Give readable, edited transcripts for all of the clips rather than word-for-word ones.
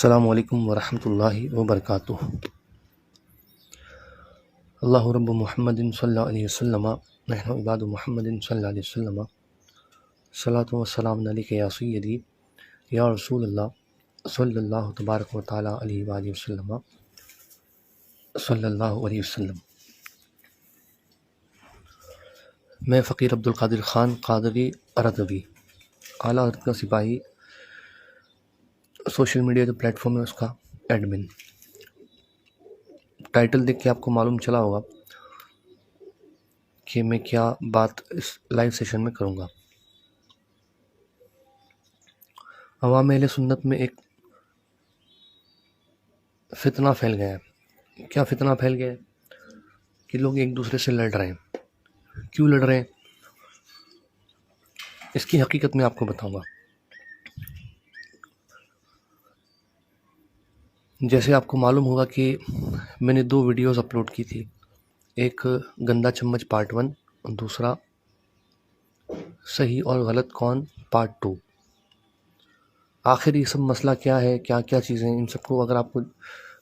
अस्सलामु अलैकुम वरहमतुल्लाहि वबरकातुहू। अल्लाहु रब्बु मुहम्मदिन सल्लल्लाहु अलैहि वसल्लम नहनु इबादु मुहम्मदिन सल्लल्लाहु अलैहि वसल्लम सलातु वस्सलामु अलैका या सय्यदी या रसूलल्लाह सल्लल्लाहु तबारक व तआला अलैहि व आलिहि वसल्लम सल्लल्लाहु अलैहि वसल्लम। मैं फ़कीर अब्दुल कादिर ख़ान क़ादरी अरदवी, आला हज़रत का सिपाही, सोशल मीडिया जो प्लेटफॉर्म है उसका एडमिन। टाइटल देख के आपको मालूम चला होगा कि मैं क्या बात इस लाइव सेशन में करूँगा। अवाम अहले सुन्नत में एक फितना फैल गया है। क्या फितना फैल गया है कि लोग एक दूसरे से लड़ रहे हैं। क्यों लड़ रहे हैं, इसकी हकीकत मैं आपको बताऊंगा। जैसे आपको मालूम होगा कि मैंने 2 वीडियोस अपलोड की थी, एक गंदा चम्मच पार्ट 1 और दूसरा सही और गलत कौन पार्ट 2। आखिर ये सब मसला क्या है, क्या क्या चीज़ें, इन सबको अगर आपको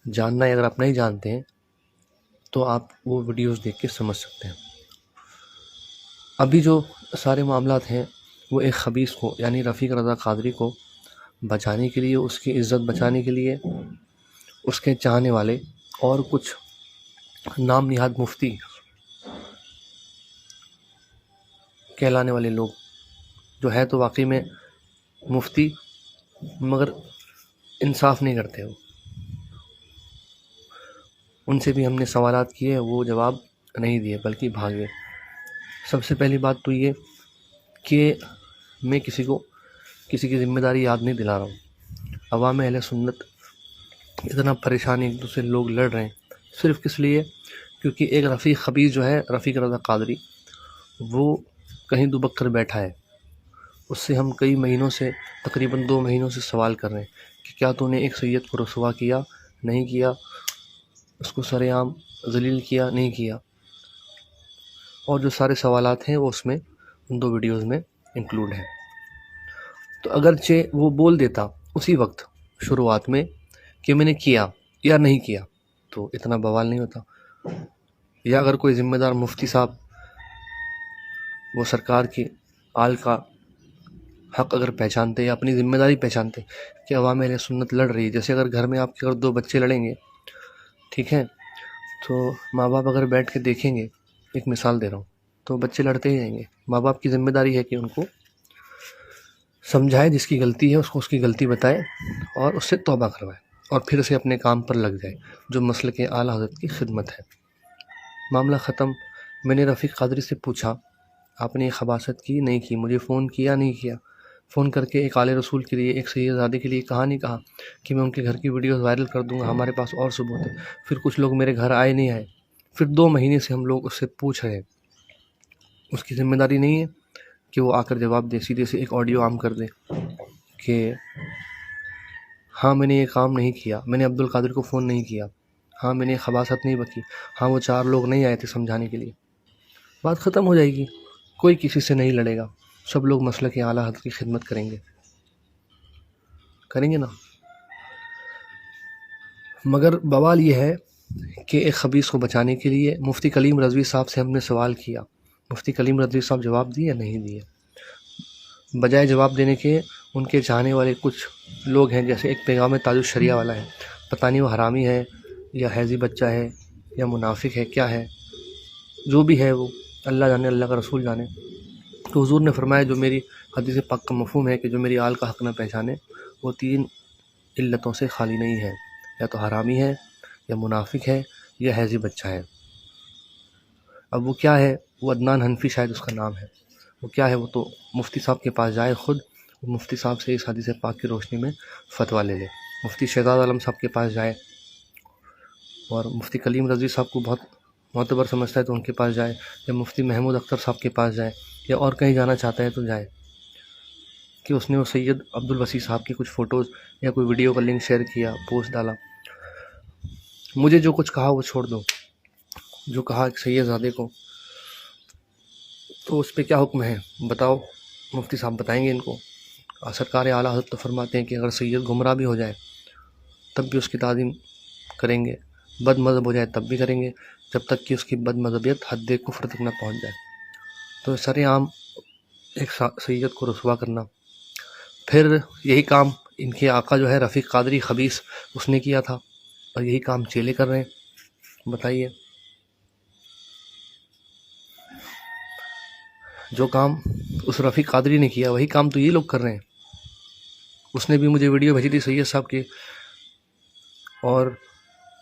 जानना है, अगर आप नहीं जानते हैं तो आप वो वीडियोस देख के समझ सकते हैं। अभी जो सारे मामलात हैं वो एक खबीस को यानी रफ़ीक रज़ा क़ादरी को बचाने के लिए, उसकी इज़्ज़त बचाने के लिए, उसके चाहने वाले और कुछ नाम निहाद मुफ्ती कहलाने वाले लोग जो है तो वाकई में मुफ्ती मगर इंसाफ नहीं करते हो, उनसे भी हमने सवालात किए, वो जवाब नहीं दिए बल्कि भागे। सबसे पहली बात तो ये कि मैं किसी की ज़िम्मेदारी याद नहीं दिला रहा हूँ। अवाम अहले सुन्नत इतना परेशान, एक दूसरे लोग लड़ रहे हैं सिर्फ़ किस लिए, क्योंकि एक रफ़ीक खबीस जो है रफ़ीक रज़ा क़ादरी, वो कहीं दुबक कर बैठा है। उससे हम कई महीनों से, तकरीबन 2 महीनों से सवाल कर रहे हैं कि क्या तूने एक सैयद को रुसवा किया, नहीं किया, उसको सरेआम ज़लील किया, नहीं किया। और जो सारे सवालात हैं वो उसमें उन 2 वीडियोज़ में इंक्लूड हैं। तो अगरचे वो बोल देता उसी वक्त शुरुआत में कि मैंने किया या नहीं किया तो इतना बवाल नहीं होता। या अगर कोई ज़िम्मेदार मुफ्ती साहब वो सरकार की आल का हक़ अगर पहचानते या अपनी ज़िम्मेदारी पहचानते कि अवाम अहले सुन्नत लड़ रही है, जैसे अगर घर में आपके अगर 2 बच्चे लड़ेंगे, ठीक है, तो माँ बाप अगर बैठ के देखेंगे, एक मिसाल दे रहा हूँ, तो बच्चे लड़ते ही रहेंगे। माँ बाप की ज़िम्मेदारी है कि उनको समझाए, जिसकी गलती है उसको उसकी गलती बताए और उससे तौबा करवाए और फिर से अपने काम पर लग जाए, जो मसलक आला हज़रत की खिदमत है। मामला ख़त्म। मैंने रफ़ीक क़ादरी से पूछा, आपने ये खबासत की, नहीं की? मुझे फ़ोन किया, नहीं किया? फ़ोन करके एक आले रसूल के लिए, एक सैयदज़ादे के लिए कहा, नहीं कहा कि मैं उनके घर की वीडियोस वायरल कर दूंगा, हमारे पास और सबूत है? फिर कुछ लोग मेरे घर आए, नहीं आए। फिर 2 महीने से हम लोग उससे पूछ रहे हैं। उसकी ज़िम्मेदारी नहीं है कि वो आकर जवाब दे, सीधे से एक ऑडियो आम कर दे कि हाँ मैंने ये काम नहीं किया, मैंने अब्दुल कादिर को फ़ोन नहीं किया, हाँ मैंने खबासत नहीं बकी, हाँ वो 4 लोग नहीं आए थे समझाने के लिए। बात ख़त्म हो जाएगी, कोई किसी से नहीं लड़ेगा, सब लोग मसलक आला हज़रत की खिदमत करेंगे ना। मगर बवाल ये है कि एक खबीस को बचाने के लिए मुफ्ती कलीम रज़वी साहब से हमने सवाल किया, मुफ्ती कलीम रज़वी साहब जवाब दिए या नहीं दिए? बजाय जवाब देने के उनके चाहने वाले कुछ लोग हैं, जैसे एक पैगाम ताजुश शरिया वाला है, पता नहीं वो हरामी है या हैज़ी बच्चा है या मुनाफिक है, क्या है, जो भी है वो अल्लाह जाने, अल्लाह का रसूल जाने। तो हुज़ूर ने फरमाया, जो मेरी हदीस पाक का मफ़हूम है कि जो मेरी आल का हक़ न पहचाने वो 3 इल्लतों से खाली नहीं है, या तो हरामी है, या मुनाफिक है, या हैज़ी बच्चा है। अब वो क्या है, वो अदनान हनफी शायद उसका नाम है, वो क्या है, वो तो मुफ्ती साहब के पास जाए खुद, मुफ्ती साहब से इस हदीस पाक की रोशनी में फ़तवा ले ले। मुफ्ती शहजाद आलम साहब के पास जाए, और मुफ्ती कलीम रज़वी साहब को बहुत मोतबर समझता है तो उनके पास जाए, या मुफ्ती महमूद अख्तर साहब के पास जाए, या और कहीं जाना चाहता है तो जाए कि उसने वो सैयद अब्दुल वसी साहब की कुछ फ़ोटोज़ या कोई वीडियो का लिंक शेयर किया, पोस्ट डाला। मुझे जो कुछ कहा वो छोड़ दो, जो कहा एक सैयदज़ादे को, तो उस पर क्या हुक्म है बताओ, मुफ्ती साहब बताएंगे इनको। सरकार आला हज़रत तो फरमाते हैं कि अगर सैयद गुमराह भी हो जाए तब भी उसकी ताज़ीम करेंगे, बद मज़हब हो जाए तब भी करेंगे, जब तक कि उसकी बद मज़हबियत हद कुफ्र तक न पहुँच जाए। तो सरेआम एक सैयद को रुसवा करना, फिर यही काम इनके आका जो है रफ़ीक कादरी खबीस उसने किया था, और यही काम चेले कर रहे हैं। बताइए, जो काम उस रफ़ीक कादरी ने किया वही काम तो ये लोग कर रहे हैं। उसने भी मुझे वीडियो भेजी थी सैयद साहब की, और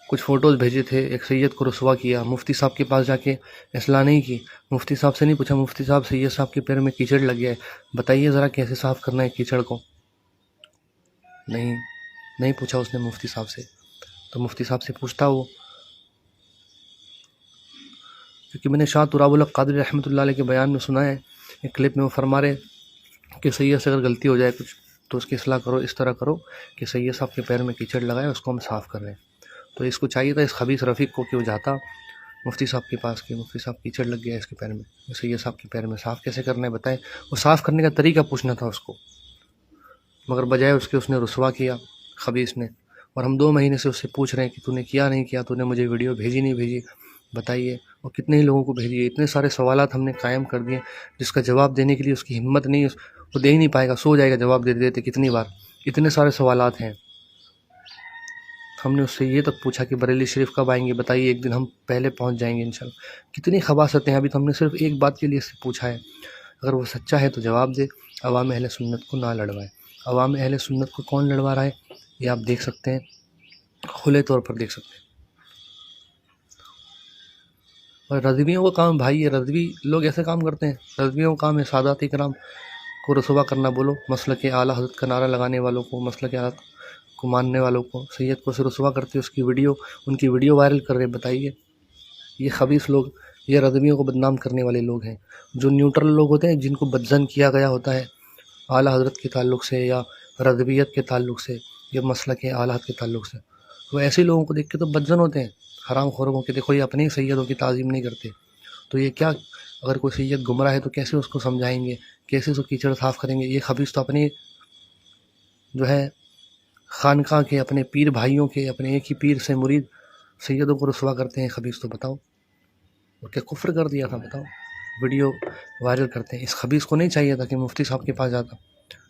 कुछ फ़ोटोज़ भेजे थे। एक सैयद को रुसवा किया, मुफ्ती साहब के पास जाके इसलाह नहीं की, मुफ्ती साहब से नहीं पूछा, मुफ्ती साहब सैयद साहब के पैर में कीचड़ लग गया है, बताइए ज़रा कैसे साफ़ करना है कीचड़ को। नहीं पूछा उसने मुफ्ती साहब से। तो मुफ्ती साहब से पूछता वो, क्योंकि मैंने शाह तुराबुल हक कादरी रहमतुल्लाह अलैह के बयान में सुना है, एक क्लिप में वो फरमा रहे कि सैयद से अगर गलती हो जाए कुछ तो उसकी इस्लाह करो, इस तरह करो कि सैयद साहब के पैर में कीचड़ लगाए, उसको हम साफ़ कर रहे हैं। तो इसको चाहिए था इस खबीस रफ़ीक को कि वो जाता मुफ्ती साहब के पास कि मुफ्ती साहब कीचड़ लग गया इसके पैर में, सैयद साहब के पैर में साफ़ कैसे करना है बताएं। वो साफ़ करने का तरीका पूछना था उसको, मगर बजाय उसके उसने रुसवा किया खबीस ने। और हम 2 महीने से उससे पूछ रहे हैं कि तूने किया नहीं किया, तूने मुझे वीडियो भेजी नहीं भेजी, बताइए। और कितने ही लोगों को भेजिए, इतने सारे सवालात हमने कायम कर दिए जिसका जवाब देने के लिए उसकी हिम्मत नहीं, वो दे ही नहीं पाएगा, सो जाएगा जवाब देते देते। कितनी बार इतने सारे सवालात हैं। हमने उससे ये तक पूछा कि बरेली शरीफ कब आएंगे, बताइए, एक दिन हम पहले पहुंच जाएंगे इंशाल्लाह। कितनी खबासतें हैं। अभी तो हमने सिर्फ एक बात के लिए इससे पूछा है, अगर वो सच्चा है तो जवाब दे, अवाम अहले सुन्नत को ना लड़वाए। अवाम अहले सुन्नत को कौन लड़वा रहा है ये आप देख सकते हैं, खुले तौर पर देख सकते हैं। और रज़वियों का काम भाई, ये रज़वी लोग ऐसे काम करते हैं। रज़वियों का काम है सादात इकराम को रुसवा करना। बोलो मसलक आला हज़रत का नारा लगाने वालों को, मसलक आला को मानने वालों को, सैयद को से रुसवा करते, उसकी वीडियो, उनकी वीडियो वायरल कर रहे। बताइए, ये खबीस लोग, ये रज़वियों को बदनाम करने वाले लोग हैं। जो न्यूट्रल लोग होते हैं, जिनको बदजन किया गया होता है आला हज़रत के ताल्लुक़ से या रज़वियत के ताल्लुक़ से या मसलक आला हज़रत के ताल्लुक़ से, वो ऐसे लोगों को देख के तो बदजन होते हैं, हराम खोरों के। देखो ये अपने ही सैयदों की ताज़ीम नहीं करते, तो ये क्या, अगर कोई सैयद गुमराह है तो कैसे उसको समझाएंगे, कैसे उसको कीचड़ साफ़ करेंगे। ये खबीस तो अपने जो है खानका के, अपने पीर भाइयों के, अपने एक ही पीर से मुरीद सैयदों को रुसवा करते हैं खबीस। तो बताओ, और क्या कुफ्र कर दिया था बताओ, वीडियो वायरल करते हैं। इस खबीस को नहीं चाहिए था कि मुफ्ती साहब के पास जाता।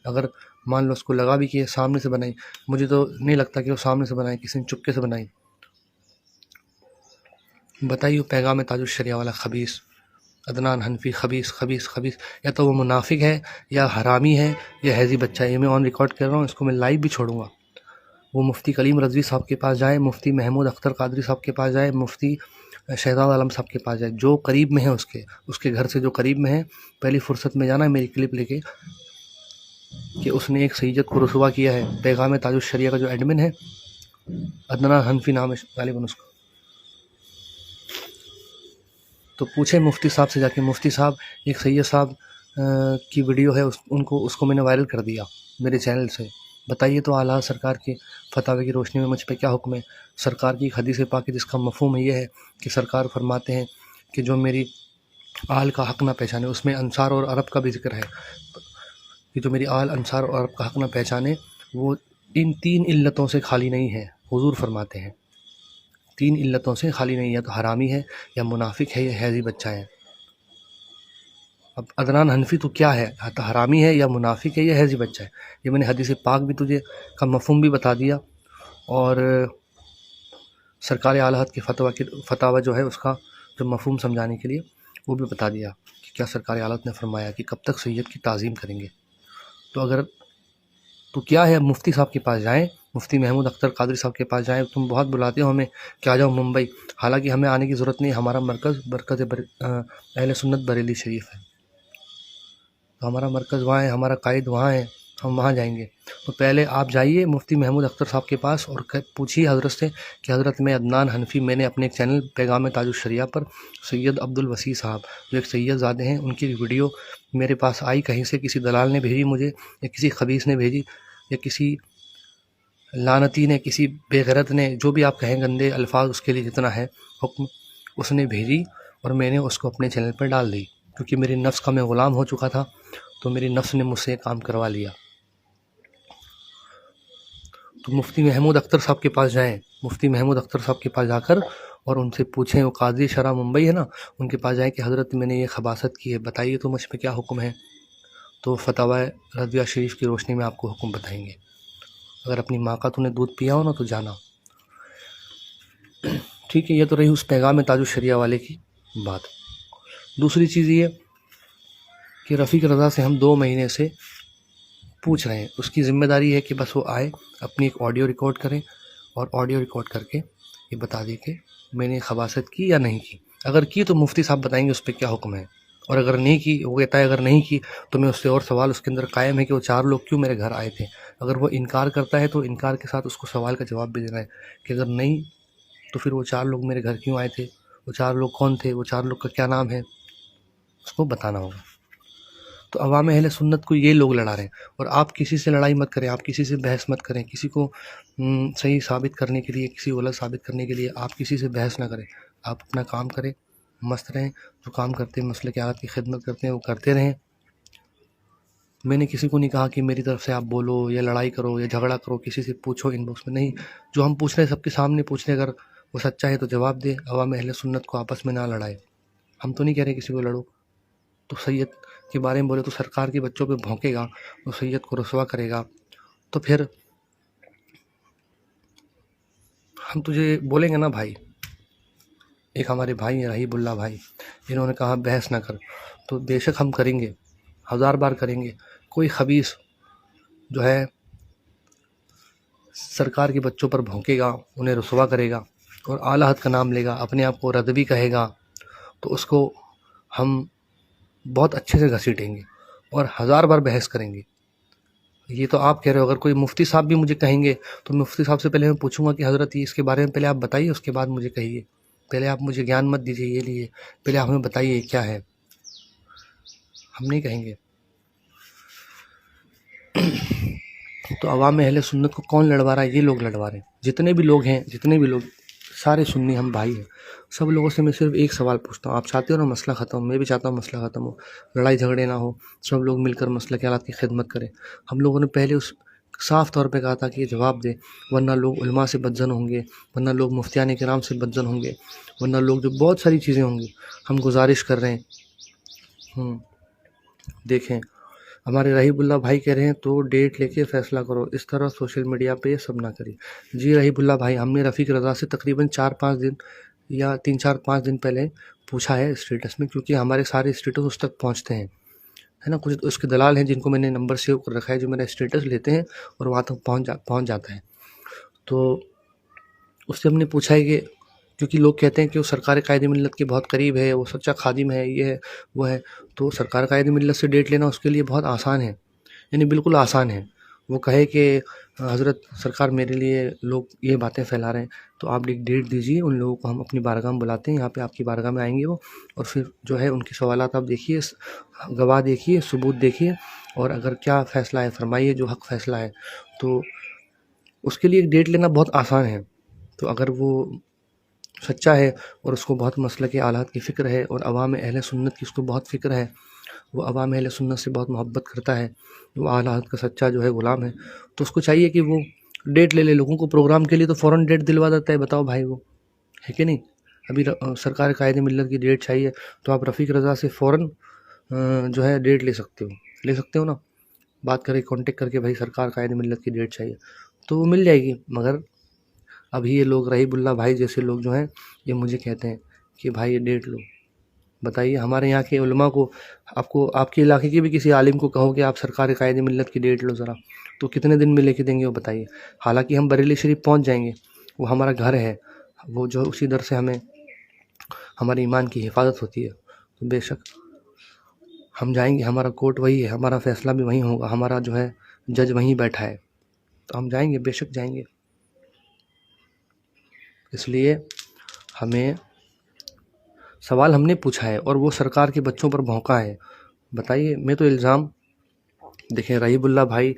अगर मान लो उसको लगा भी कि सामने से बनाई, मुझे तो नहीं लगता कि वो सामने से बनाई, किसी ने चुपके से बनाई। बताइए, पैगाम ताजुश शरिया वाला खबीस अदनान हनफी खबीस खबीस खबीस, या तो वो मुनाफिक है या हरामी है या हैज़ी बच्चा है। ये मैं ऑन रिकॉर्ड कर रहा हूँ, इसको मैं लाइव भी छोड़ूंगा। वो मुफ्ती कलीम रज़वी साहब के पास जाए, मुफ्ती महमूद अख्तर कादरी साहब के पास जाए, मुफ्ती शहजाद आलम साहब के पास जाए, जो करीब में है उसके घर से जो करीब में है, पहली फुर्सत में जाना है मेरी क्लिप लेके कि उसने एक सैयद को रुसवा किया है। पैगाम ताजुश शरिया का जो एडमिन है, अदनान हनफी नाम है गालिबन उसका, तो पूछे मुफ्ती साहब से जाके, मुफ्ती साहब एक सैयद साहब की वीडियो है, उसको मैंने वायरल कर दिया मेरे चैनल से, बताइए तो आला सरकार के फतावे की रोशनी में मुझ पे क्या हुक्म है। सरकार की हदीस पाक है जिसका मफहूम ये है कि सरकार फरमाते हैं कि जो मेरी आल का हक़ ना पहचाने, उसमें अंसार और अरब का भी जिक्र है कि जो मेरी आल अंसार और अरब का हक़ ना पहचाने वो इन 3 इल्लतों से खाली नहीं है। हुजूर फरमाते हैं 3 इल्लतों से खाली नहीं है, तो हरामी है या मुनाफिक है या हैज़ी बच्चा है। अब अदनान हनफी तो क्या है, तो हरामी है या मुनाफिक है या हैज़ी बच्चा है। ये मैंने हदीस पाक भी तुझे का मफहूम भी बता दिया, और सरकार आलहत के फतवा जो है उसका जो मफहूम समझाने के लिए वो भी बता दिया कि क्या सरकार आलहत ने फरमाया कि कब तक सैयद की ताज़ीम करेंगे। तो अगर तो क्या है, मुफ्ती साहब के पास जाएं, मुफ्ती महमूद अख्तर कादरी साहब के पास जाएं। तुम बहुत बुलाते हो हमें कि आ जाओ मुंबई, हालांकि हमें आने की ज़रूरत नहीं। हमारा मरकज़ अहले सुन्नत बरेली शरीफ है, तो हमारा मरकज़ वहाँ है, हमारा कायद वहाँ है, हम वहाँ जाएंगे। तो पहले आप जाइए मुफ्ती महमूद अख्तर साहब के पास और पूछिए हज़रत से कि हज़रत मैं अदनान हनफी, मैंने अपने एक चैनल पैगाम ताजुश शरिया पर सैयद अब्दुल वसी साहब जो एक सैयद ज़ादे हैं, उनकी वीडियो मेरे पास आई, कहीं से किसी दलाल ने भेजी मुझे, या किसी खबीस ने भेजी, या किसी लानती ने, किसी बेगैरत ने, जो भी आप कहें गंदे अल्फाज उसके लिए जितना है हुक्म, उसने भेजी और मैंने उसको अपने चैनल पर डाल दी। क्योंकि मेरी नफ्स का मैं ग़ुलाम हो चुका था, तो मेरी नफ्स ने मुझसे काम करवा लिया। तो मुफ्ती महमूद अख्तर साहब के पास जाएं, मुफ्ती महमूद अख्तर साहब के पास जाकर और उनसे पूछें, वो काजी शरा मुंबई है ना, उनके पास जाएं कि हज़रत मैंने ये खबासत की है, बताइए तो मुझ पे क्या हुक्म है। तो फतवा रज़विया शरीफ की रोशनी में आपको हुक्म बताएंगे। अगर अपनी माँ का तूने दूध पिया हो ना तो जाना। ठीक है, ये तो रही उस पैगाम ताजुल शरिया वाले की बात। दूसरी चीज़ ये कि रफ़ीक रज़ा से हम 2 महीने से पूछ रहे हैं, उसकी ज़िम्मेदारी है कि बस वो आए, अपनी एक ऑडियो रिकॉर्ड करें और ऑडियो रिकॉर्ड करके ये बता दें कि मैंने खबासत की या नहीं की। अगर की तो मुफ्ती साहब बताएंगे उस पर क्या हुक्म है, और अगर नहीं की, वो कहता है अगर नहीं की तो मैं उससे और सवाल उसके अंदर कायम है कि वो 4 लोग क्यों मेरे घर आए थे। अगर वो इनकार करता है तो इनकार के साथ उसको सवाल का जवाब भी देना है कि अगर नहीं तो फिर वो 4 लोग मेरे घर क्यों आए थे, वो 4 लोग कौन थे, वो 4 लोग का क्या नाम है, उसको बताना होगा। तो अवाम अहले सुन्नत को ये लोग लड़ा रहे हैं। और आप किसी से लड़ाई मत करें, आप किसी से बहस मत करें, किसी को सही साबित करने के लिए, किसी को गलत साबित करने के लिए आप किसी से बहस ना करें। आप अपना काम करें, मस्त रहें, जो काम करते हैं मसले के आलत की खिदमत करते हैं वो करते रहें। मैंने किसी को नहीं कहा कि मेरी तरफ से आप बोलो या लड़ाई करो या झगड़ा करो, किसी से पूछो इनबॉक्स में, नहीं। जो हम पूछ रहे हैं सबके सामने पूछ रहे हैं, अगर वो सच्चा है तो जवाब दे। अवाम अहले सुन्नत को आपस में ना लड़ाए। हम तो नहीं कह रहे किसी को लड़ो। तो सैयद के बारे में बोले तो सरकार के बच्चों पे भौंकेगा, तो सैयद को रुसवा करेगा, तो फिर हम तुझे बोलेंगे ना भाई। एक हमारे भाई हैं रहीबुल्ला भाई, इन्होंने कहा बहस ना कर, तो बेशक हम करेंगे, 1000 बार करेंगे। कोई खबीस जो है सरकार के बच्चों पर भौंकेगा, उन्हें रुसवा करेगा और आला हद का नाम लेगा, अपने आप को रदवी कहेगा, तो उसको हम बहुत अच्छे से घसीटेंगे और 1000 बार बहस करेंगे। ये तो आप कह रहे हो। अगर कोई मुफ्ती साहब भी मुझे कहेंगे तो मुफ्ती साहब से पहले मैं पूछूंगा कि हज़रत ये इसके बारे में पहले आप बताइए, उसके बाद मुझे कहिए। पहले आप मुझे ज्ञान मत दीजिए ये लिए, पहले आप हमें बताइए क्या है। हम नहीं कहेंगे। तो अवाम अहले सुन्नत को कौन लड़वा रहा है? ये लोग लड़वा रहे हैं। जितने भी लोग हैं, जितने भी लोग, सारे सुन्नी हम भाई हैं। सब लोगों से मैं सिर्फ एक सवाल पूछता हूँ, आप चाहते हो ना मसला ख़त्म हो? मैं भी चाहता हूँ मसला ख़त्म हो, लड़ाई झगड़े ना हो, सब लोग मिलकर मसले के हालात की खिदमत करें। हम लोगों ने पहले उस साफ़ तौर पे कहा था कि ये जवाब दे, वरना लोग उलमा से बदजन होंगे, वरना लोग मुफ्तियान किराम से बदजन होंगे, वरना लोग जो बहुत सारी चीज़ें होंगी। हम गुजारिश कर रहे हैं। देखें, हमारे रहीबुल्ला भाई कह रहे हैं तो डेट लेके फ़ैसला करो, इस तरह सोशल मीडिया पे ये सब ना करिए। जी रहीबुल्ला भाई, हमने रफ़ीक रज़ा से तकरीबन 4-5 दिन या 3-4-5 दिन पहले पूछा है स्टेटस में, क्योंकि हमारे सारे स्टेटस उस तक पहुंचते हैं, है ना। कुछ उसके दलाल हैं जिनको मैंने नंबर सेव कर रखा है, जो मेरा स्टेटस लेते हैं और वहाँ तक पहुँच जाता है। तो उससे हमने पूछा है कि क्योंकि लोग कहते हैं कि वो सरकार कायदे मिल्लत के बहुत करीब है, वो सच्चा खादिम है, ये है वो है, तो सरकार कायदे मिल्लत से डेट लेना उसके लिए बहुत आसान है, यानी बिल्कुल आसान है। वो कहे कि हज़रत सरकार मेरे लिए लोग ये बातें फैला रहे हैं, तो आप एक डेट दीजिए, उन लोगों को हम अपनी बारगाह में बुलाते हैं, यहाँ पे आपकी बारगाह में आएंगे वो, और फिर जो है उनके सवालात आप देखिए, गवाह देखिए, सबूत देखिए, और अगर क्या फ़ैसला है फरमाइए, जो हक़ फ़ैसला है। तो उसके लिए एक डेट लेना बहुत आसान है। तो अगर वो सच्चा है और उसको बहुत मसले के आलात की फ़िक्र है और अवाम अहले सुन्नत की उसको बहुत फ़िक्र है, वो अवाम अहले सुन्नत से बहुत मोहब्बत करता है, वो आला हज़रत का सच्चा जो है ग़ुलाम है, तो उसको चाहिए कि वो डेट ले ले। लोगों को प्रोग्राम के लिए तो फ़ौरन डेट दिलवा देता है, बताओ भाई, वो है कि नहीं। अभी सरकार कायदे मिल्लत की डेट चाहिए तो आप रफ़ीक रज़ा से फ़ौरन जो है डेट ले सकते हो ना। बात करें कॉन्टेक्ट करके, भाई सरकार कायदे मिल्लत की डेट चाहिए, तो वो मिल जाएगी। मगर अभी ये लोग रहीबुल्ला भाई जैसे लोग जो हैं, ये मुझे कहते हैं कि भाई ये डेट लो। बताइए, हमारे यहाँ के उलमा को, आपको आपके इलाके के भी किसी आलिम को कहो कि आप सरकार कायदे मिल्लत की डेट लो ज़रा, तो कितने दिन में लेके देंगे वो बताइए। हालांकि हम बरेली शरीफ पहुँच जाएंगे, वो हमारा घर है, वो जो उसी दर से हमें हमारे ईमान की हिफाजत होती है, तो बेशक हम जाएंगे। हमारा कोर्ट वही है, हमारा फ़ैसला भी वहीं होगा, हमारा जो है जज वहीं बैठा है, तो हम जाएंगे, बेशक जाएंगे। इसलिए हमें सवाल हमने पूछा है और वो सरकार के बच्चों पर भौंका है। बताइए, मैं तो इल्ज़ाम, देखें रहीबुल्ला भाई,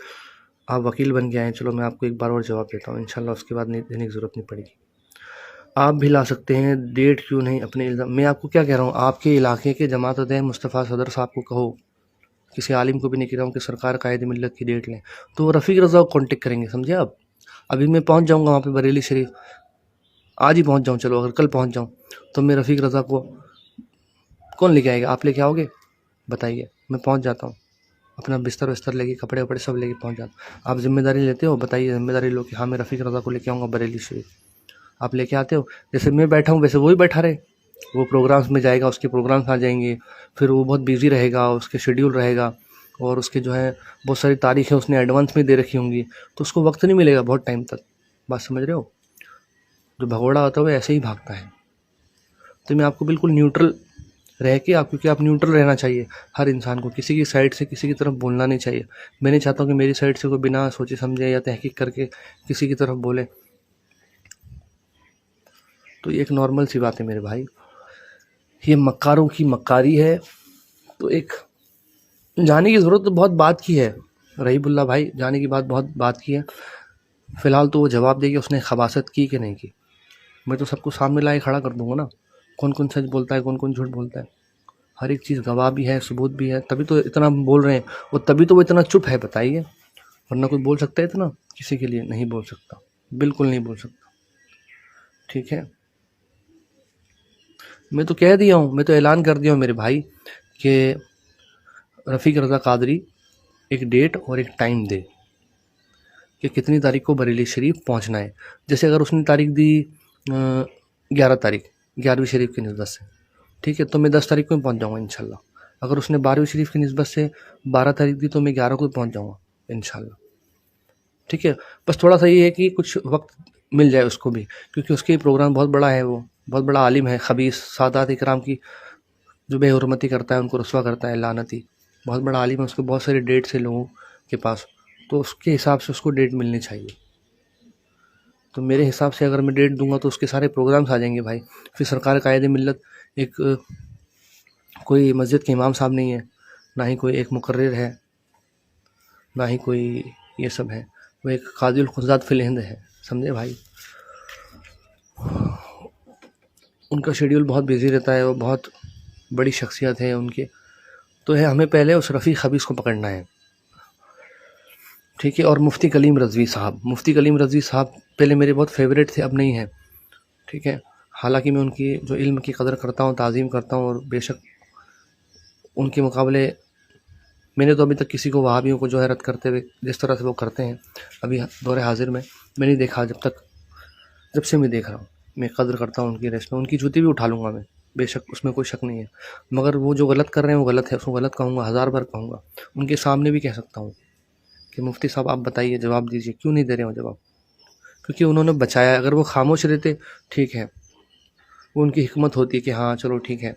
आप वकील बन के आए, चलो मैं आपको एक बार और जवाब देता हूँ, इंशाल्लाह उसके बाद नहीं देने की ज़रूरत नहीं पड़ेगी। आप भी ला सकते हैं डेट, क्यों नहीं अपने इल्ज़ाम। मैं आपको क्या कह रहा हूँ, आपके इलाके के जमात मुस्तफ़ा सदर साहब को कहो, किसी आलिम को भी नहीं कह रहा हूँ कि सरकार कायदे मिल्लत की डेट लें, तो वो रफ़ीक रज़ा को कॉन्टेक्ट करेंगे, समझे आप। अभी मैं पहुंच जाऊंगा वहाँ पे बरेली शरीफ, आज ही पहुंच जाऊं, चलो अगर कल पहुंच जाऊं तो मैं रफ़ीक रज़ा को कौन लेके आएगा? आप लेके आओगे? बताइए। मैं पहुंच जाता हूँ, अपना बिस्तर विस्तर लेके, कपड़े वपड़े सब लेके पहुंच जाता हूँ। आप जिम्मेदारी लेते हो? बताइए, जिम्मेदारी लो कि हाँ मैं रफ़ीक रज़ा को लेके आऊँगा बरेली शरीफ। आप लेके आते हो? जैसे मैं बैठा हूँ वैसे वही बैठा रहे। वो प्रोग्राम्स में जाएगा, उसके प्रोग्राम्स आ जाएंगे, फिर वो बहुत बिजी रहेगा, उसके शेड्यूल रहेगा, और उसके जो है बहुत सारी तारीखें उसने एडवांस में दे रखी होंगी, तो उसको वक्त नहीं मिलेगा बहुत टाइम तक। बात समझ रहे हो? जो भगोड़ा होता है वो ऐसे ही भागता है। तो मैं आपको बिल्कुल न्यूट्रल रह के, आप क्योंकि आप न्यूट्रल रहना चाहिए हर इंसान को, किसी की साइड से किसी की तरफ बोलना नहीं चाहिए। मैं नहीं चाहता हूँ कि मेरी साइड से कोई बिना सोचे समझे या तहकीक करके किसी की तरफ बोले। तो ये एक नॉर्मल सी बात है मेरे भाई, ये मक्कारों की मक्कारी है। तो एक जाने की ज़रूरत तो बहुत बात की है रहीबुल्ला भाई, जाने की बहुत बात की है। फ़िलहाल तो वो जवाब देगी उसने खबासत की कि नहीं की। मैं तो सबको सामने लाए खड़ा कर दूंगा ना, कौन कौन सच बोलता है, कौन कौन झूठ बोलता है। हर एक चीज़ गवाह भी है, सबूत भी है, तभी तो इतना हम बोल रहे हैं, और तभी तो वो इतना चुप है। बताइए, वरना कोई बोल सकता है इतना किसी के लिए? नहीं बोल सकता, बिल्कुल नहीं बोल सकता। ठीक है, मैं तो कह दिया हूँ, मैं तो ऐलान कर दिया हूँ मेरे भाई कि रफ़ीक रज़ा कादरी एक डेट और एक टाइम दे कि कितनी तारीख को बरेली शरीफ पहुँचना है। जैसे अगर उसने तारीख दी 11 तारीख, 11वीं शरीफ की निस्बत से, ठीक है, तो मैं 10 तारीख को पहुँच जाऊँगा इंशाल्लाह। अगर उसने 12वीं शरीफ की निस्बत से 12 तारीख दी तो मैं 11 को पहुँच जाऊँगा इंशाल्लाह। ठीक है, बस थोड़ा सा ये है कि कुछ वक्त मिल जाए उसको भी, क्योंकि उसके प्रोग्राम बहुत बड़ा है, वो बहुत बड़ा आलिम है, खबीस सादात इकराम की जो बेहुरमती करता है उनको रुस्वा करता है, लानती, बहुत बड़ा आलिम है, उसके बहुत सारे डेट्स है लोगों के पास, तो उसके हिसाब से उसको डेट मिलनी चाहिए। तो मेरे हिसाब से अगर मैं डेट दूंगा तो उसके सारे प्रोग्राम्स आ जाएंगे भाई। फिर सरकार कायदे मिल्लत एक कोई मस्जिद के इमाम साहब नहीं है, ना ही कोई एक मुकर्रिर है, ना ही कोई ये सब है, वो एक कादिल खुदात फिल हिंद है। समझे भाई? उनका शेड्यूल बहुत बिजी रहता है, वो बहुत बड़ी शख्सियत है उनके। तो है हमें पहले उस रफ़ीक खबीस को पकड़ना है। ठीक है, और मुफ्ती कलीम रज़वी साहब, मुफ्ती कलीम रज़वी साहब पहले मेरे बहुत फेवरेट थे, अब नहीं है। ठीक है, हालांकि मैं उनकी जो इल्म की कदर करता हूँ, ताज़ीम करता हूँ, और बेशक उनके मुकाबले मैंने तो अभी तक किसी को वहाबियों को जो है रद्द करते हुए जिस तरह से वो करते हैं अभी दौर हाजिर में, मैं नहीं देखा जब से मैं देख रहा हूँ। मैं कदर करता हूँ उनकी, रेस्ट में उनकी जूती भी उठा लूँगा मैं, बेशक उसमें कोई शक नहीं है। मगर वो जो गलत कर रहे हैं वो गलत है, उसको गलत कहूँगा, 1000 बार कहूँगा, उनके सामने भी कह सकता हूँ कि मुफ्ती साहब आप बताइए, जवाब दीजिए, क्यों नहीं दे रहे हो जवाब? क्योंकि उन्होंने बचाया। अगर वो खामोश रहते, ठीक है, वो उनकी हिकमत होती है कि हाँ चलो ठीक है,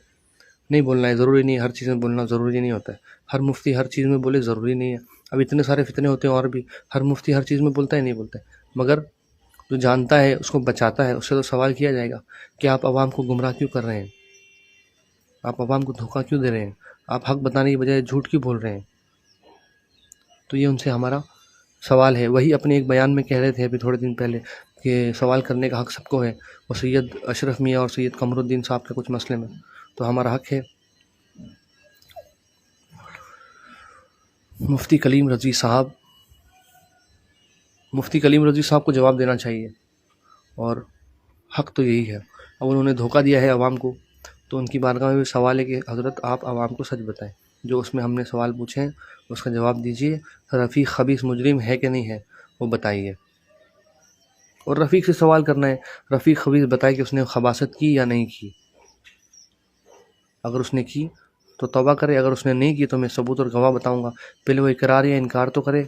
नहीं बोलना है, ज़रूरी नहीं, हर चीज़ में बोलना ज़रूरी नहीं होता है, हर मुफ्ती हर चीज़ में बोले ज़रूरी नहीं है। अब इतने सारे फितने होते हैं और भी हर मुफ्ती हर चीज़ में बोलता है? नहीं बोलता है। मगर जो जानता है उसको बचाता है, उससे तो सवाल किया जाएगा कि आप आवाम को गुमराह क्यों कर रहे हैं, आप आवाम को धोखा क्यों दे रहे हैं, आप हक बताने की बजाय झूठ क्यों बोल रहे हैं। तो ये उनसे हमारा सवाल है। वही अपने एक बयान में कह रहे थे अभी थोड़े दिन पहले कि सवाल करने का हक सबको है, और सैयद अशरफ मियाँ और सैयद कमरुद्दीन साहब के कुछ मसले में तो हमारा हक है। मुफ्ती कलीम रज़वी साहब को जवाब देना चाहिए, और हक तो यही है। अब उन्होंने धोखा दिया है आवाम को, तो उनकी बारगाह में भी सवाल है कि हज़रत आप आवाम को सच बताएं, जो उसमें हमने सवाल पूछे हैं उसका जवाब दीजिए। रफ़ीक खबीस मुजरिम है कि नहीं है वो बताइए, और रफ़ीक से सवाल करना है, रफ़ीक खबीस बताए कि उसने खबासत की या नहीं की। अगर उसने की तो तौबा करे, अगर उसने नहीं की तो मैं सबूत और गवाह बताऊंगा। पहले वो इकरार या इनकार तो करे,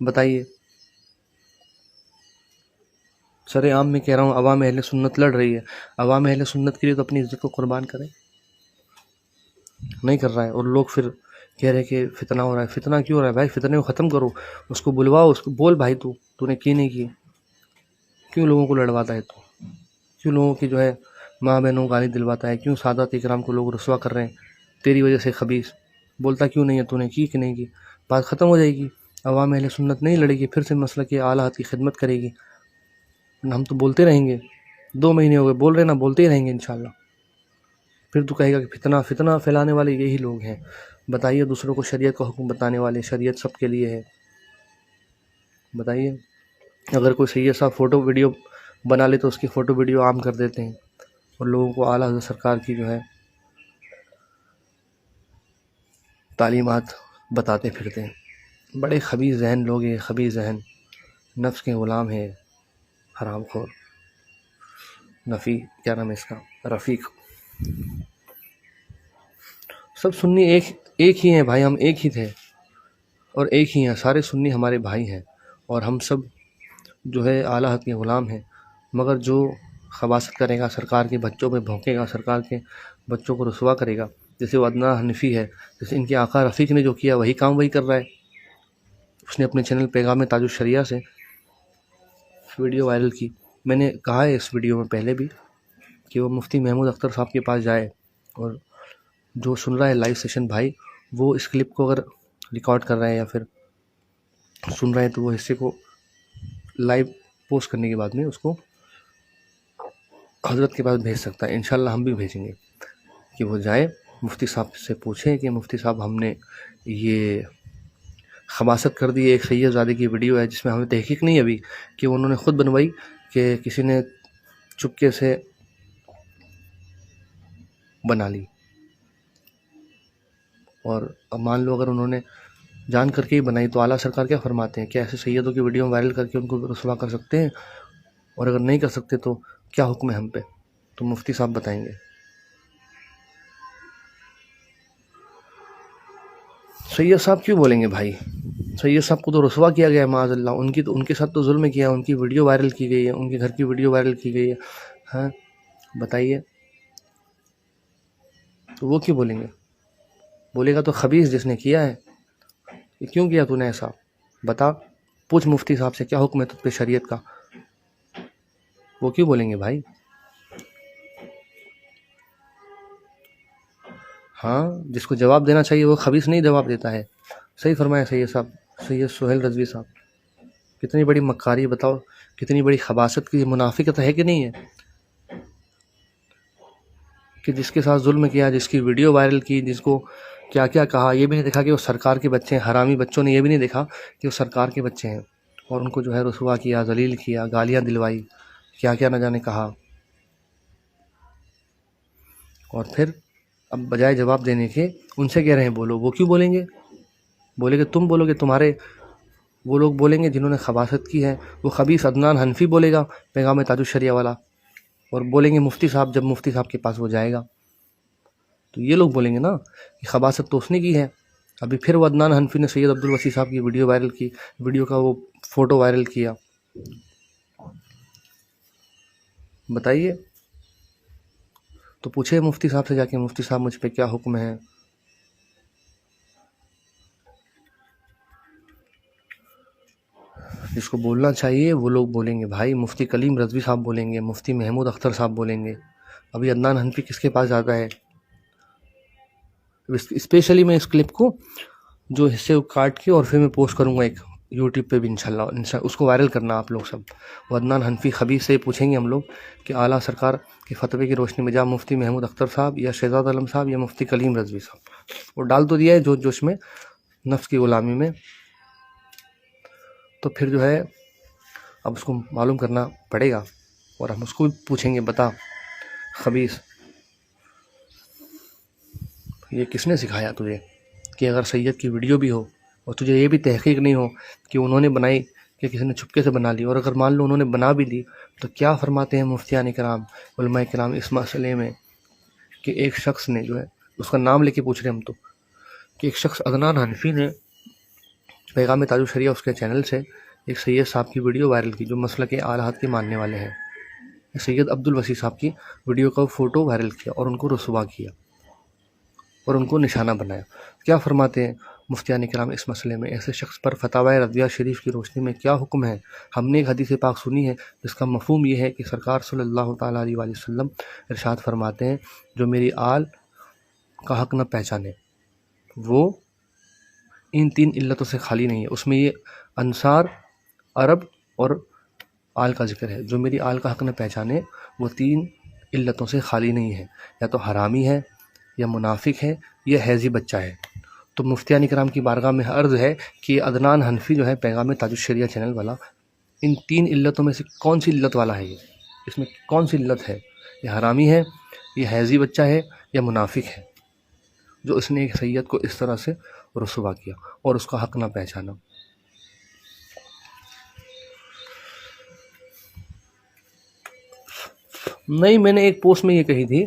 बताइए। सरे आम में कह रहा हूँ, अवाम अहले सुन्नत लड़ रही है, अवाम अहले सुन्नत के लिए तो अपनी इज्जत को कुर्बान करे, नहीं कर रहा है। और लोग फिर कह रहे कि फितना हो रहा है। फितना क्यों हो रहा है भाई? फितने को ख़त्म करो, उसको बुलवाओ, उसको बोल भाई तूने की नहीं की, क्यों लोगों को लड़वाता है तू, क्यों लोगों की जो है माँ बहनों को गाली दिलवाता है, क्यों सादात इकराम को लोग रुस्वा कर रहे हैं तेरी वजह से? खबीस बोलता क्यों नहीं है, तूने की कि नहीं की? बात ख़त्म हो जाएगी, अवाम अहले सुन्नत नहीं लड़ेगी, फिर से मसलक के आला हद की खिदमत करेगी। हम तो बोलते रहेंगे, 2 महीने हो गए बोल रहे ना, बोलते ही रहेंगे इंशाल्लाह। फिर तू कहेगा कि फितना फैलाने वाले यही लोग हैं। बताइए, दूसरों को शरीयत का हुक्म बताने वाले, शरीयत सबके लिए है, बताइए। अगर कोई सैयद साहब फ़ोटो वीडियो बना ले तो उसकी फ़ोटो वीडियो आम कर देते हैं और लोगों को आला हज़रत सरकार की जो है तालीमात बताते फिरते हैं। बड़े खबीज़ जहन लोग, ये खबीज़ जहन, नफ्स के ग़ुलाम है, हरामखोर। नफ़ी, क्या नाम है इसका, रफ़ीक। सब सुन्नी एक ही हैं भाई, हम एक ही थे और एक ही हैं, सारे सुन्नी हमारे भाई हैं और हम सब जो है आला हक़ के ग़ुलाम हैं। मगर जो खबासत करेगा, सरकार के बच्चों पे भौंकेगा, सरकार के बच्चों को रुसवा करेगा, जैसे वो अदनान हनफी है, जैसे इनके आका रफ़ीक ने जो किया वही काम वही कर रहा है। उसने अपने चैनल पैगाम ताजुश शरिया से वीडियो वायरल की। मैंने कहा है इस वीडियो में पहले भी कि वो मुफ्ती महमूद अख्तर साहब के पास जाए और जो सुन रहा है लाइव सेशन भाई, वो इस क्लिप को अगर रिकॉर्ड कर रहा है या फिर सुन रहा है तो वो हिस्से को लाइव पोस्ट करने के बाद में उसको हज़रत के पास भेज सकता है। इंशाल्लाह हम भी भेजेंगे कि वो जाए, मुफ्ती साहब से पूछें कि मुफ्ती साहब हमने ये खबासत कर दी, एक सैयदज़ादे की वीडियो है जिसमें हमें तहकीक नहीं अभी कि उन्होंने ख़ुद बनवाई कि किसी ने चुपके से बना ली, और अब मान लो अगर उन्होंने जान करके ही बनाई तो आला सरकार क्या फरमाते हैं, क्या ऐसे सैयदों की वीडियो वायरल करके उनको रुसवा कर सकते हैं? और अगर नहीं कर सकते तो क्या हुक्म है हम पे? तो मुफ्ती साहब बताएंगे। सैयद साहब क्यों बोलेंगे भाई? सैयद साहब को तो रुसवा किया गया है माअज़ल्लाह, उनके साथ तो जुल्म किया, उनकी वीडियो वायरल की गई है, उनके घर की वीडियो वायरल की गई है। हाँ बताइए, तो वो क्यों बोलेंगे? बोलेगा तो खबीस जिसने किया है, कि क्यों किया तूने ऐसा, बता, पूछ मुफ्ती साहब से क्या हुक्म है तुझ पे शरीयत का। वो क्यों बोलेंगे भाई? हाँ, जिसको जवाब देना चाहिए वो खबीस नहीं जवाब देता है। सही फरमाया सैयद साहब, सैयद सुहेल रज़वी साहब। कितनी बड़ी मक्कारी, बताओ कितनी बड़ी खबासत की मुनाफिकत है कि नहीं है कि जिसके साथ जुल्म किया, जिसकी वीडियो वायरल की, जिसको क्या क्या कहा, ये भी नहीं देखा कि वो सरकार के बच्चे हैं। हरामी बच्चों ने ये भी नहीं देखा कि वो सरकार के बच्चे हैं और उनको जो है रुसवा किया, जलील किया, गालियाँ दिलवाई, क्या क्या न जाने कहा। और फिर अब बजाय जवाब देने के उनसे कह रहे हैं बोलो। वो क्यों बोलेंगे? बोलेंगे तुम बोलोगे, तुम्हारे वो लोग बोलेंगे जिन्होंने खबासत की है, वो खबीस अदनान हनफी बोलेगा पैगाम ताजुश शरिया वाला, और बोलेंगे मुफ्ती साहब, जब मुफ्ती साहब के पास वो जाएगा तो ये लोग बोलेंगे ना कि खबासत तो उसने की है। अभी फिर वो अदनान हनफी ने सैयद अब्दुल वसी साहब की वीडियो वायरल की, वीडियो का वो फ़ोटो वायरल किया। बताइए, तो पूछे मुफ्ती साहब से जाके, मुफ्ती साहब मुझ पे क्या हुक्म है? जिसको बोलना चाहिए वो लोग बोलेंगे भाई, मुफ्ती कलीम रज़वी साहब बोलेंगे, मुफ्ती महमूद अख्तर साहब बोलेंगे। अभी अदनान हनफी किसके पास जाता है? स्पेशली मैं इस क्लिप को जो हिस्से को काट के और फिर मैं पोस्ट करूँगा एक यूट्यूब पे भी इंशाल्लाह, उसको वायरल करना आप लोग सब। वो अदनान हनफी खबीस से पूछेंगे हम लोग कि आला सरकार के फतवे की रोशनी में जा मुफ्ती महमूद अख्तर साहब या शहजाद आलम साहब या मुफ्ती कलीम रज़वी साहब। वो डाल तो दिया है जोश जोश में, नफ्स की ग़ुलामी में, तो फिर जो है अब उसको मालूम करना पड़ेगा और हम उसको भी पूछेंगे, बता खबीस, ये किसने सिखाया तुझे कि अगर सैयद की वीडियो भी हो और तुझे ये भी तहकीक नहीं हो कि उन्होंने बनाई कि किसी ने छुपके से बना ली, और अगर मान लो उन्होंने बना भी ली तो क्या फरमाते हैं मुफ्तियान किराम, उलमाए किराम इस मसले में कि एक शख्स ने जो है, उसका नाम लेके पूछ रहे हम तो, कि एक शख्स अदनान हनफी ने पैगाम ताजुश शरिया उसके चैनल से एक सैयद साहब की वीडियो वायरल की जो मसलक के आला हज़रत के मानने वाले हैं। सैयद अब्दुल वसी साहब की वीडियो का फ़ोटो वायरल किया और उनको रुसवा किया और उनको निशाना बनाया। क्या फरमाते हैं मुफ्तियान किराम इस मसले में? ऐसे शख्स पर फतवा रज़विया शरीफ की रोशनी में क्या हुक्म है? हमने एक हदीस पाक सुनी है जिसका मफ़हूम ये है कि सरकार सल्लल्लाहु ताला अलैहि वसल्लम इरशाद फरमाते हैं, जो मेरी आल का हक़ न पहचाने वो इन 3 इल्लतों से खाली नहीं है। उसमें ये अंसार, अरब और आल का जिक्र है। जो मेरी आल का हक़ न पहचाने वो 3 इल्लतों से खाली नहीं है, या तो हरामी है, या मुनाफिक है, या हैज़ी बच्चा है। तो मुफ्तियान किराम की बारगाह में अर्ज़ है कि अदनान हनफी जो है पैगाम ताजुश शरिया चैनल वाला, इन 3 इल्लतों में से कौन सी इल्लत वाला है ये, इसमें कौन सी इल्लत है? ये हरामी है, ये हैज़ी बच्चा है, या मुनाफिक है जो इसने एक सैयद को इस तरह से रुसवा किया और उसका हक ना पहचाना। नहीं, मैंने एक पोस्ट में ये कही थी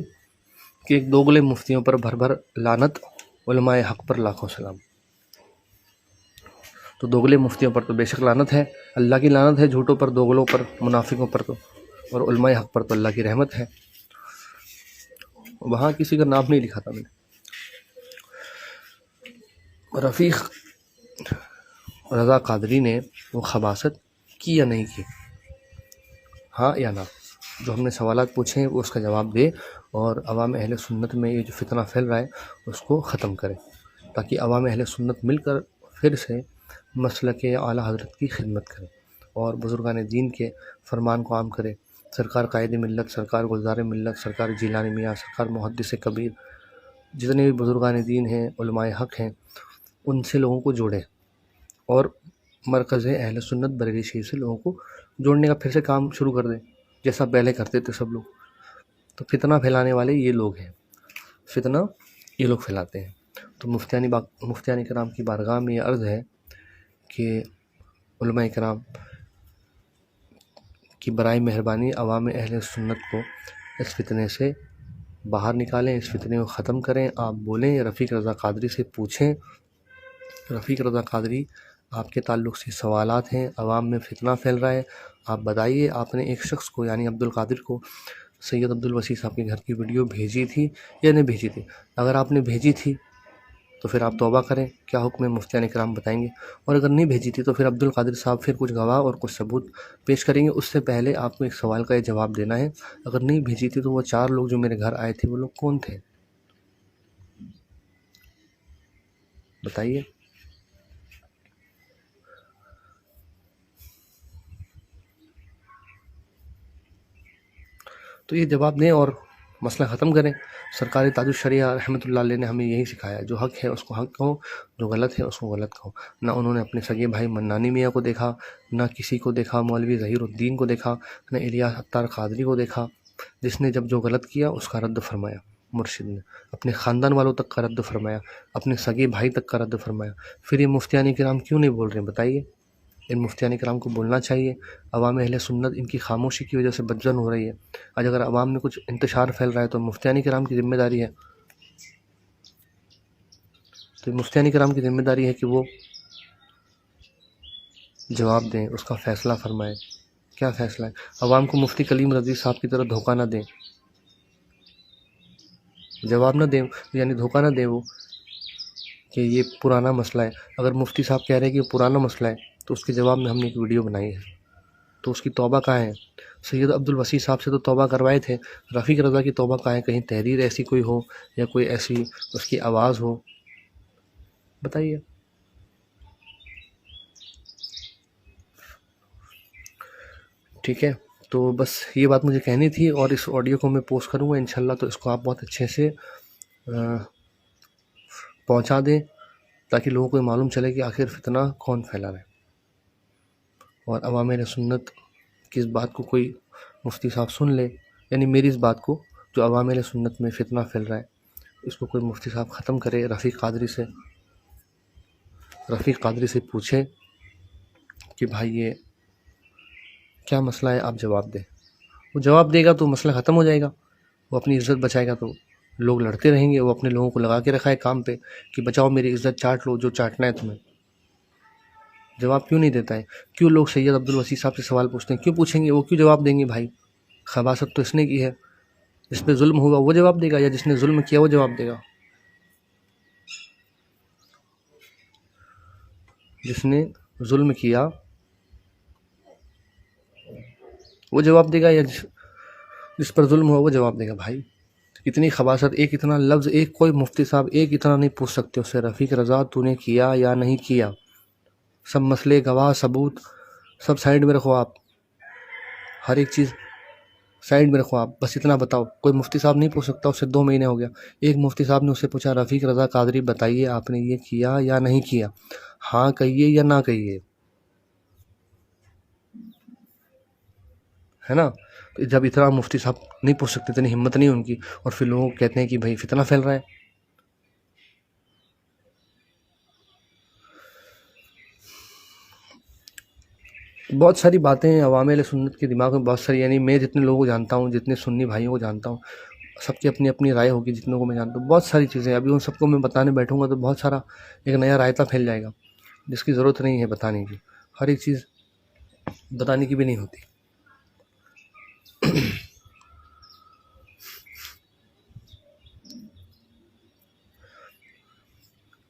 कि एक दोगले मुफ्तियों पर भर भर लानत, उलमाए हक पर लाखों सलाम। तो दोगले मुफ्तियों पर तो बेशक लानत है, अल्लाह की लानत है, झूठों पर, दोगलों पर, मुनाफिकों पर तो, और उलमाए हक पर तो अल्लाह की रहमत है। वहाँ किसी का नाम नहीं लिखा था मैंने। रफ़ीक रज़ा कादरी ने वो खबासत की या नहीं की, हाँ या ना? जो हमने सवालात पूछे हैं वो उसका जवाब दे और अवाम अहले सुन्नत में ये जो फितना फैल रहा है उसको ख़त्म करे, ताकि अवाम अहले सुन्नत मिलकर फिर से मसलके आला हज़रत की खिदमत करे और बुज़ुर्गान दीन के फरमान को आम करे। सरकार कायद मिल्लत, सरकार गुलज़ार मिल्लत, सरकार जिलानी मियाँ, सरकार मुहद्दिस कबीर, जितने भी बुज़ुर्गान दीन हैं, उलमाए हक़ हैं, उनसे लोगों को जोड़े और मरकज़ अहले सुन्नत बरेली शरीफ से लोगों को जोड़ने का फिर से काम शुरू कर दें, जैसा पहले करते थे सब लोग। तो फितना फैलाने वाले ये लोग हैं, फितना ये लोग फैलाते हैं। तो मुफ्तियान कराम की बारगाह में ये अर्ज़ है कि उलमाए कराम की बराए मेहरबानी अवाम अहले सुन्नत को इस फितने से बाहर निकालें, इस फितने को ख़त्म करें। आप बोलें, रफ़ीक रज़ा कादरी से पूछें, रफ़ीक रज़ा कादरी आपके ताल्लुक़ से सवालात हैं, अवाम में फितना फैल रहा है, आप बताइए आपने एक शख्स को यानी अब्दुल कादिर को सैयद अब्दुल वसी साहब के घर की वीडियो भेजी थी या नहीं भेजी थी? अगर आपने भेजी थी तो फिर आप तौबा करें, क्या हुक्म है मुफ्तियान इकराम बताएंगे, और अगर नहीं भेजी थी तो फिर अब्दुल कादिर साहब फिर कुछ गवाह और कुछ सबूत पेश करेंगे। उससे पहले आपको एक सवाल का जवाब देना है, अगर नहीं भेजी थी तो वो 4 लोग जो मेरे घर आए थे वो लोग कौन थे, बताइए। तो ये जवाब दें और मसला ख़त्म करें। सरकारी ताजुल शरिया रहमतुल्लाह अलैह ने हमें यही सिखाया, जो हक़ है उसको हक़ कहो, जो गलत है उसको गलत कहो। ना उन्होंने अपने सगे भाई मन्नानी मियाँ को देखा, ना किसी को देखा मौलवी ज़हीरुद्दीन को देखा, ना इलियास अत्तार कादरी को देखा, जिसने जब जो गलत किया उसका रद्द फरमाया। मुर्शिद ने अपने ख़ानदान वालों तक का रद्द फरमाया, अपने सगे भाई तक का रद्द फरमाया। फिर ये मुफ्तियान किराम क्यों नहीं बोल रहे हैं, बताइए। इन मुफ्तियान किराम को बोलना चाहिए। अवाम अहले सुन्नत इनकी खामोशी की वजह से बदजन हो रही है। आज अगर अवाम में कुछ इंतशार फैल रहा है तो मुफ्तियान किराम की ज़िम्मेदारी है। तो मुफ्तियान किराम की ज़िम्मेदारी है कि वो जवाब दें, उसका फ़ैसला फरमाएं। क्या फ़ैसला है? अवाम को मुफ्ती कलीम रज़ी साहब की तरह धोखा ना दें, जवाब ना दें, यानी धोखा ना दें वो कि ये पुराना मसला है। अगर मुफ्ती साहब कह रहे हैं कि ये पुराना मसला है तो उसके जवाब में हमने एक वीडियो बनाई है, तो उसकी तौबा कहाँ है? सैयद अब्दुल वसी साहब से तो तौबा करवाए थे, रफ़ीक रज़ा की तौबा कहाँ है? कहीं तहरीर ऐसी कोई हो या कोई ऐसी उसकी आवाज़ हो, बताइए। ठीक है, तो बस ये बात मुझे कहनी थी और इस ऑडियो को मैं पोस्ट करूँगा इंशाल्लाह, तो इसको आप बहुत अच्छे से पहुँचा दें ताकि लोगों को मालूम चले कि आखिर फितना कौन फैला रहा है। और अवाम अहले सुन्नत की इस बात को कोई मुफ्ती साहब सुन ले, यानी मेरी इस बात को जो अवाम अहले सुन्नत में फितना फैल रहा है इसको कोई मुफ्ती साहब ख़त्म करे। रफ़ीक कादरी से पूछे कि भाई ये क्या मसला है, आप जवाब दें। वो जवाब देगा तो मसला ख़त्म हो जाएगा, वो अपनी इज़्ज़त बचाएगा तो लोग लड़ते रहेंगे। वो अपने लोगों को लगा के रखा है काम पे कि बचाओ मेरी इज़्ज़त, चाट लो जो चाटना है तुम्हें। जवाब क्यों नहीं देता है? क्यों लोग सैयद अब्दुल वसी साहब से सवाल पूछते हैं? क्यों पूछेंगे? वो क्यों जवाब देंगे? भाई खबासत तो इसने की है, जिस पे जुल्म हुआ वो जवाब देगा या जिसने जुल्म किया वो जवाब देगा? जिसने जुल्म किया वो जवाब देगा या जिस पर जुल्म हुआ वो जवाब देगा? भाई कितनी खबासत, एक इतना लफ्ज़, एक कोई मुफ्ती साहब एक इतना नहीं पूछ सकते उससे, रफ़ीक रज़ा तूने किया या नहीं किया? सब मसले, गवाह, सबूत सब साइड में रखो आप, हर एक चीज़ साइड में रखो आप, बस इतना बताओ। कोई मुफ्ती साहब नहीं पूछ सकता, उससे 2 महीने हो गया। एक मुफ्ती साहब ने उससे पूछा, रफ़ीक रज़ा कादरी बताइए आपने ये किया या नहीं किया, हाँ कहिए या ना कहिए। है ना। तो जब इतना मुफ्ती साहब नहीं पूछ सकते, इतनी हिम्मत नहीं उनकी, और फिर लोग कहते हैं कि भाई फितना फैल रहा है। बहुत सारी बातें अवाम अहले सुन्नत के दिमाग में, बहुत सारी, यानी मैं जितने लोगों को जानता हूँ, जितने सुन्नी भाइयों को जानता हूँ, सबकी अपनी अपनी राय होगी। जितनों को मैं जानता हूँ बहुत सारी चीज़ें, अभी उन सबको मैं बताने बैठूंगा तो बहुत सारा एक नया रायता फैल जाएगा जिसकी ज़रूरत नहीं है बताने की। हर एक चीज़ बताने की भी नहीं होती।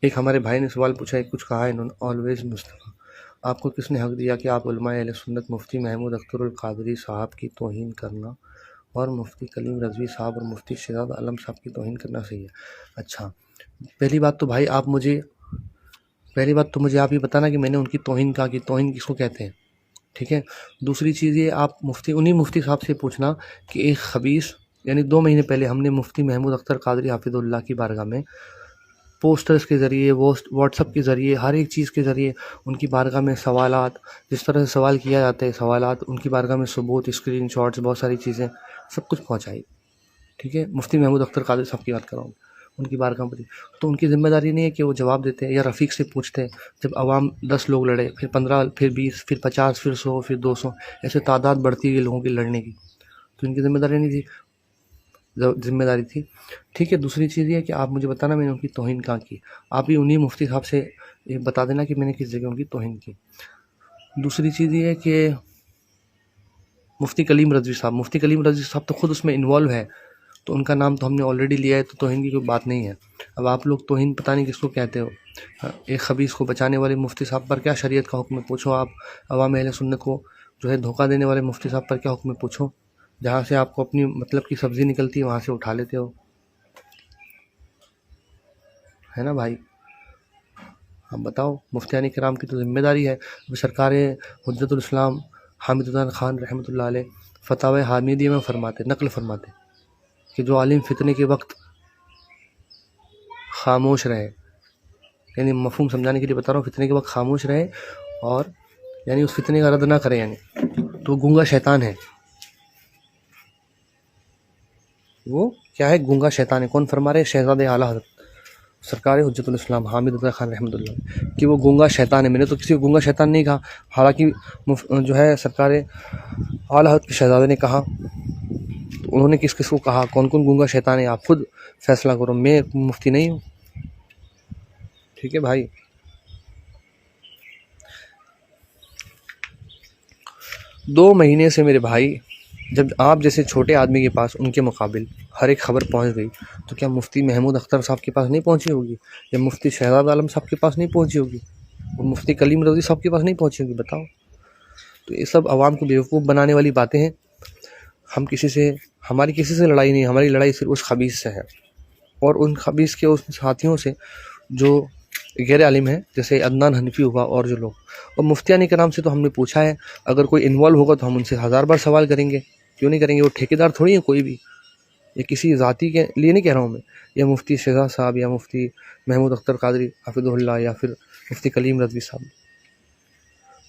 एक हमारे भाई ने सवाल पूछा है, कुछ कहा है इन्होंने, ऑलवेज मुस्तफ़ा, आपको किसने हक दिया कि आप उलमाए अहले सुन्नत मुफ्ती महमूद अख्तरुल कादरी साहब की तौहीन करना और मुफ्ती कलीम रज़वी साहब और मुफ्ती शहजाद आलम साहब की तौहीन करना सही है? अच्छा, पहली बात तो भाई आप ये बताना कि मैंने उनकी तौहीन कहा, कि तौहीन किसको कहते हैं, ठीक है। दूसरी चीज़ ये, आप उन्हीं मुफ्ती साहब से पूछना कि एक खबीस, यानी 2 महीने पहले हमने मुफ्ती महमूद अख्तर कादरी हाफिज़ुल्लाह की बारगाह में पोस्टर्स के ज़रिए, व्हाट्सअप के ज़रिए, हर एक चीज़ के ज़रिए उनकी बारगाह में सवालात, जिस तरह से सवाल किया जाता है, सवालात, उनकी बारगाह में सबूत, स्क्रीनशॉट्स, बहुत सारी चीज़ें, सब कुछ पहुँचाई, ठीक है। मुफ्ती महमूद अख्तर कादरी साहब की बात कर रहा हूँ, उनकी बारगाह पर। तो उनकी ज़िम्मेदारी नहीं है कि वो जवाब देते हैं या रफ़ीक से पूछते हैं। जब अवाम 10 लोग लड़े, फिर 15, फिर 20, फिर 50, फिर 100, फिर 200, ऐसे तादाद बढ़ती गई लोगों की लड़ने की, तो इनकी ज़िम्मेदारी नहीं थी, ज़िम्मेदारी थी, ठीक है। दूसरी चीज़ ये कि आप मुझे बताना मैंने उनकी तौहीन कहाँ की। आप ही उन्हीं मुफ्ती साहब से ये बता देना कि मैंने किस जगह उनकी तौहीन की। दूसरी चीज़ ये है कि मुफ्ती कलीम रज़वी साहब तो खुद उसमें इन्वॉल्व है, तो उनका नाम तो हमने ऑलरेडी लिया है, तो तौहीन की कोई बात नहीं है। अब आप लोग तौहीन पता नहीं किसको कहते हो। एक खबीस को बचाने वाले मुफ्ती साहब पर क्या शरीयत का हुक्म है पूछो। आप अवाम अहले सुन्नत को जो है धोखा देने वाले मुफ्ती साहब पर क्या हुक्म है पूछो। जहाँ से आपको अपनी मतलब की सब्ज़ी निकलती है वहाँ से उठा लेते हो, है ना भाई। आप बताओ, मुफ्तियान किराम की तो ज़िम्मेदारी है। अब सरकार हुज्जतुल इस्लाम हामिदुद्दीन खान रहमतुल्लाह अलैह फतावा हामिदिया में नक़ल फरमाते कि जो आलिम फितने के वक्त खामोश रहे, यानी मफ़हूम समझाने के लिए बता रहा हूँ, फितने के वक्त खामोश रहे और यानी उस फितने का रद्द ना करें, यानी तो गूंगा शैतान है। वो क्या है? गूंगा शैतान है। कौन फरमा रहे? शहज़ादे आला हज़रत सरकार हुज्जतुल इस्लाम हामिदुद्दीन खान रहमतुल्लाह कि वो गूंगा शैतान है। मैंने तो किसी को गूंगा शैतान नहीं कहा, हालांकि जो है सरकार आला हज़रत के शहज़ादे ने कहा। तो उन्होंने किस किस को कहा, कौन कौन गूंगा शैतान है, आप खुद फैसला करो, मैं मुफ्ती नहीं हूँ, ठीक है भाई। दो महीने से मेरे भाई, जब आप जैसे छोटे आदमी के पास उनके मुकाबिल हर एक खबर पहुंच गई, तो क्या मुफ्ती महमूद अख्तर साहब के पास नहीं पहुंची होगी, या मुफ्ती शहजाद आलम साहब के पास नहीं पहुंची होगी, और मुफ्ती कलीम रज़वी साहब के पास नहीं पहुंची होगी? बताओ। तो ये सब आवाम को बेवकूफ़ बनाने वाली बातें हैं। हमारी किसी से लड़ाई नहीं, हमारी लड़ाई सिर्फ उस खबीस से है, और उन खबीस के उस साथियों से जो गैर आलिम है, जैसे अदनान हनफी हुआ और जो लोग। और मुफ्तियान किराम से तो हमने पूछा है, अगर कोई इन्वॉल्व होगा तो हम उनसे 1000 बार सवाल करेंगे, क्यों नहीं करेंगे। वो ठेकेदार थोड़ी है कोई भी, ये किसी ज़ाती के लिए नहीं कह रहा हूँ मैं, या मुफ्ती शहजाद साहब या मुफ्ती महमूद अख्तर कादरी हाफिज़ुल्लाह या फिर मुफ्ती कलीम रज़वी साहब।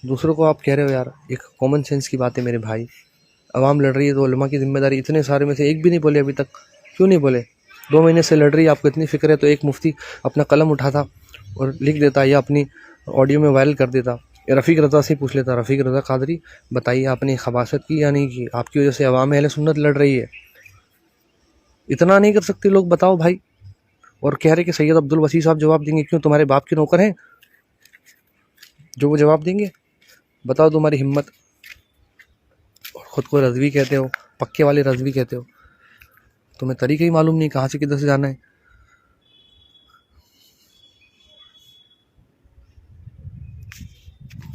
दूसरों को आप कह रहे हो यार, एक कॉमन सेंस की बात है मेरे भाई। अवाम लड़ रही है तो उलमा की जिम्मेदारी, इतने सारे में से एक भी नहीं बोले अभी तक, क्यों नहीं बोले? 2 महीने से लड़ रही है, आपको इतनी फिक्र है तो एक मुफ्ती अपना कलम उठाता और लिख देता, या अपनी ऑडियो में वायरल कर देता, या रफ़ीक रज़ा से पूछ लेता, रफ़ीक रज़ा कादरी बताइए आपने खबासत की या नहीं की, आपकी वजह से अवाम अहले सुन्नत लड़ रही है। इतना नहीं कर सकते लोग? बताओ भाई। और कह रहे कि सैयद अब्दुल वसी साहब जवाब देंगे, क्यों तुम्हारे बाप के नौकर हैं जो वो जवाब देंगे? बताओ तुम्हारी हिम्मत। खुद को रज़वी कहते हो, पक्के वाले रज़वी कहते हो, तुम्हें तरीका ही मालूम नहीं कहाँ से किधर से जाना है।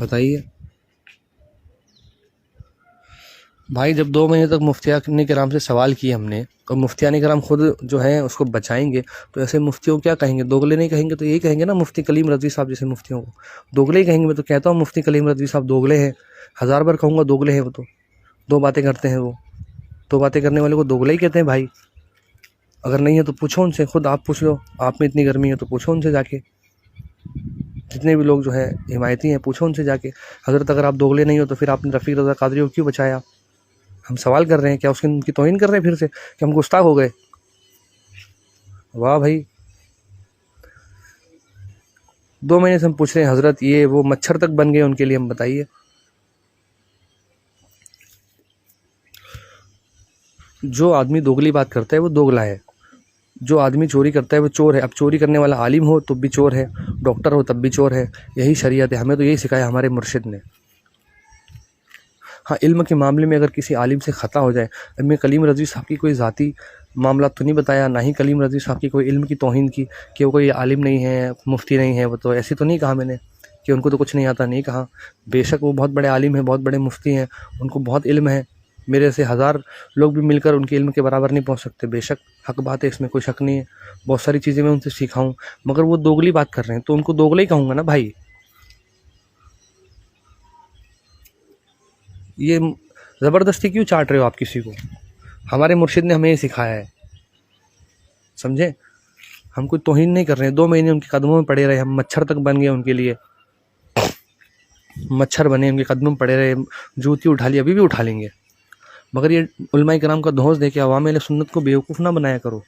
बताइए भाई। जब 2 महीने तक मुफ्तियान किराम से सवाल किए हमने, और मुफ्तियान किराम खुद जो है उसको बचाएंगे, तो ऐसे मुफ्तियों क्या कहेंगे? दोगले नहीं कहेंगे तो यही कहेंगे ना, मुफ्ती कलीम रज़वी साहब जैसे मुफ्तियों को दोगले ही कहेंगे। मैं तो कहता हूँ मुफ्ती कलीम रज़वी साहब दोगले हैं, 1000 बार कहूँगा दोगले हैं। वो तो 2 बातें करते हैं, वो 2 बातें करने वाले को दोगले ही कहते हैं भाई। अगर नहीं है तो पूछो उनसे, खुद आप पूछ लो, आप में इतनी गर्मी है तो पूछो उनसे जाके। जितने भी लोग जो है हिमायती हैं, पूछो उनसे जाके। हज़रत अगर आप दोगले नहीं हो तो फिर आपने रफ़ीक रज़ा कादरी को क्यों बचाया? हम सवाल कर रहे हैं, क्या उसकी उनकी तौहीन कर रहे हैं फिर से कि हम गुस्ताख हो गए? वाह भाई, 2 महीने से हम पूछ रहे हैं हजरत, ये वो मच्छर तक बन गए उनके लिए, हम बताइए। जो आदमी दोगली बात करता है वो दोगला है, जो आदमी चोरी करता है वो चोर है। अब चोरी करने वाला आलिम हो तो भी चोर है, डॉक्टर हो तब भी चोर है। यही शरीयत है, हमें तो यही सिखाया हमारे मुर्शिद ने। हाँ, इल्म के मामले में अगर किसी आलिम से ख़ता हो जाए, मैं कलीम रज़वी साहब की कोई ज़ाती मामला तो नहीं बताया, ना ही कलीम रज़वी साहब की कोई इल्म की तौहीन की कि वो कोई आलिम नहीं है, मुफ्ती नहीं है, वो तो ऐसे तो नहीं कहा मैंने कि उनको तो कुछ नहीं आता, नहीं कहा। बेशक वो बहुत बड़े आलिम हैं, बहुत बड़े मुफ्ती हैं, उनको बहुत इल्म है। मेरे से 1000 लोग भी मिलकर उनके इल्म के बराबर नहीं पहुँच सकते। बेशक हक बात है, इसमें कोई शक नहीं है। बहुत सारी चीज़ें मैं उनसे सीखा हूँ, मगर वो दोगली बात कर रहे हैं तो उनको दोगला ही कहूँगा ना भाई। ये ज़बरदस्ती क्यों चाट रहे हो आप किसी को? हमारे मुर्शिद ने हमें ये सिखाया है, समझे? हम कोई तौहीन नहीं कर रहे हैं। 2 महीने उनके कदमों में पड़े रहे, हम मच्छर तक बन गए उनके लिए, मच्छर बने, उनके कदमों में पड़े रहे, जूती उठा ली, अभी भी उठा लेंगे। मगर ये उलमाए किराम का धौंस देके अवाम अहले सुन्नत को बेवकूफ़ ना बनाया करो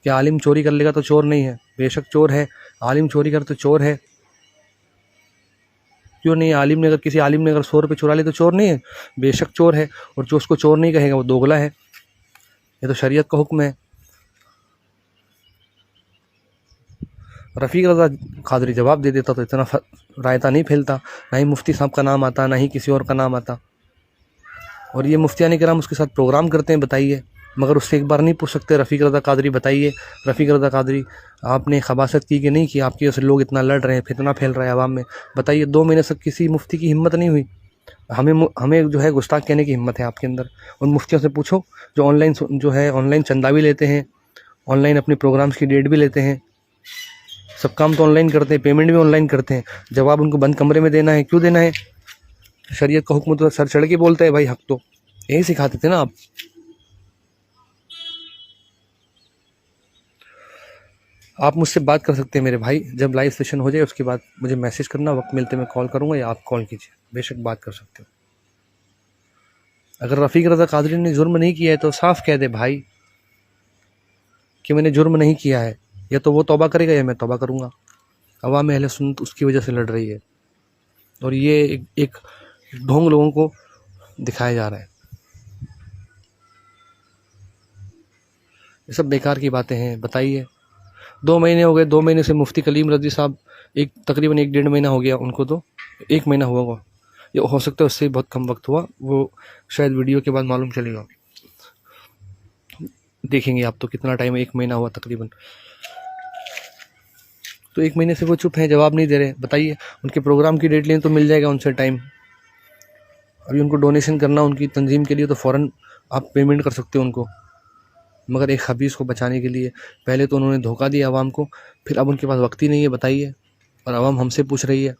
कि आलिम चोरी कर लेगा तो चोर नहीं है। बेशक चोर है, आलिम चोरी कर तो चोर है, क्यों नहीं? आलिम ने अगर किसी आलिम ने अगर 100 रुपये चुरा लिए तो चोर नहीं है? बेशक चोर है, और जो उसको चोर नहीं कहेगा वो दोगला है। ये तो शरीयत का हुक्म है। रफ़ीक रज़ा क़ादरी जवाब दे देता तो इतना रायता नहीं फैलता, ना ही मुफ्ती साहब का नाम आता, ना ही किसी और का नाम आता। और ये मुफ्तियान किराम उसके साथ प्रोग्राम करते हैं, बताइए। मगर उससे एक बार नहीं पूछ सकते, रफ़ीक रज़ा क़ादरी बताइए, रफ़ीक रज़ा क़ादरी आपने खबासत की कि नहीं की? आपकी वजह से लोग इतना लड़ रहे हैं, फितना फैल रहा है आवाम में, बताइए। 2 महीने से किसी मुफ्ती की हिम्मत नहीं हुई। हमें जो है गुस्ताख कहने की हिम्मत है आपके अंदर। उन मुफ्तियों से पूछो जो ऑनलाइन चंदा भी लेते हैं, ऑनलाइन अपने प्रोग्राम्स की डेट भी लेते हैं, सब काम तो ऑनलाइन करते हैं, पेमेंट भी ऑनलाइन करते हैं। जवाब उनको बंद कमरे में देना है, क्यों देना है? शरीयत का हुक्म तो सर चढ़ के बोलता है भाई, हक तो यही सिखाते थे ना आप। आप मुझसे बात कर सकते हैं मेरे भाई, जब लाइव सेशन हो जाए उसके बाद मुझे मैसेज करना, वक्त मिलते मैं कॉल करूँगा या आप कॉल कीजिए, बेशक बात कर सकते हो। अगर रफ़ीक रज़ा क़ादरी ने जुर्म नहीं किया है तो साफ कह दे भाई कि मैंने जुर्म नहीं किया है, या तो वो तौबा करेगा या मैं तौबा करूँगा। अवाम अहले सुन्नत उसकी वजह से लड़ रही है, और ये एक ढोंग लोगों को दिखाया जा रहा है। ये सब बेकार की बातें हैं, बताइए। 2 महीने हो गए, 2 महीने से मुफ्ती कलीम रज़वी साहब तकरीबन 1-1.5 महीना हो गया उनको, तो 1 महीना हुआ होगा, ये हो सकता है उससे बहुत कम वक्त हुआ, वो शायद वीडियो के बाद मालूम चलेगा, देखेंगे आप तो कितना टाइम है, 1 महीना हुआ तकरीबन। तो 1 महीने से वो चुप हैं, जवाब नहीं दे रहे। बताइए, उनके प्रोग्राम की डेट लें तो मिल जाएगा उनसे टाइम। अभी उनको डोनेशन करना उनकी तंजीम के लिए तो फ़ौरन आप पेमेंट कर सकते हो उनको, मगर एक खबीस को बचाने के लिए पहले तो उन्होंने धोखा दिया आवाम को, फिर अब उनके पास वक्त ही नहीं है, बताइए। और आवाम हमसे पूछ रही है।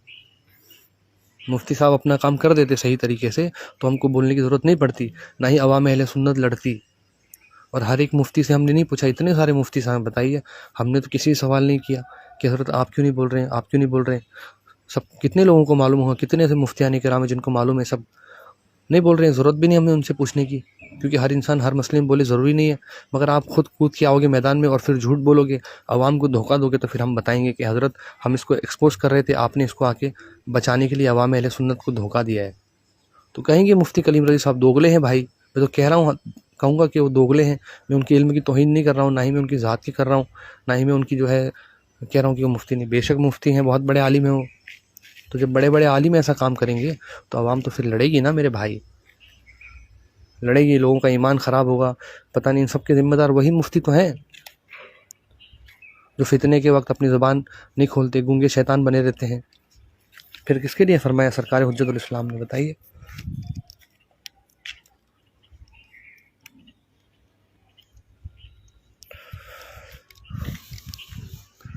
मुफ्ती साहब अपना काम कर देते सही तरीके से तो हमको बोलने की ज़रूरत नहीं पड़ती, ना ही अवाम अहले सुन्नत लड़ती। और हर एक मुफ्ती से हमने नहीं पूछा, इतने सारे मुफ्ती साहब, बताइए। हमने तो किसी सवाल नहीं किया कि हज़रत आप क्यों नहीं बोल रहे हैं, आप क्यों नहीं बोल रहे हैं। सब कितने लोगों को मालूम होगा, कितने ऐसे मुफ्तियान किराम है जिनको मालूम है, सब नहीं बोल रहे हैं। ज़रूरत भी नहीं हमें उनसे पूछने की, क्योंकि हर इंसान हर मसले में बोले ज़रूरी नहीं है। मगर आप खुद कूद के आओगे मैदान में और फिर झूठ बोलोगे, आवाम को धोखा दोगे, तो फिर हम बताएंगे कि हज़रत हम इसको एक्सपोज कर रहे थे, आपने इसको आके बचाने के लिए अवाम अहले सुन्नत को धोखा दिया है। तो कहेंगे मुफ्ती कलीम रज़वी साहब दोगले हैं भाई। मैं तो कह रहा हूँ, कहूँगा कि वो दोगले हैं। मैं उनके इल्म की तौहीन नहीं कर रहा हूँ, ना ही मैं उनकी ज़ात की कर रहा हूँ, ना ही मैं उनकी जो है कह रहा हूँ कि वो मुफ्ती नहीं। बेशक मुफ्ती हैं, बहुत बड़े आलिम हैं वो। तो जब बड़े बड़े आलिम ऐसा काम करेंगे तो आवाम तो फिर लड़ेगी ना मेरे भाई, लड़ेगी, लोगों का ईमान ख़राब होगा। पता नहीं इन सब के ज़िम्मेदार वही मुफ्ती तो हैं जो फितने के वक्त अपनी ज़ुबान नहीं खोलते, गूंगे शैतान बने रहते हैं। फिर किसके लिए फरमाया सरकार हुज्जतुल इस्लाम ने, बताइए।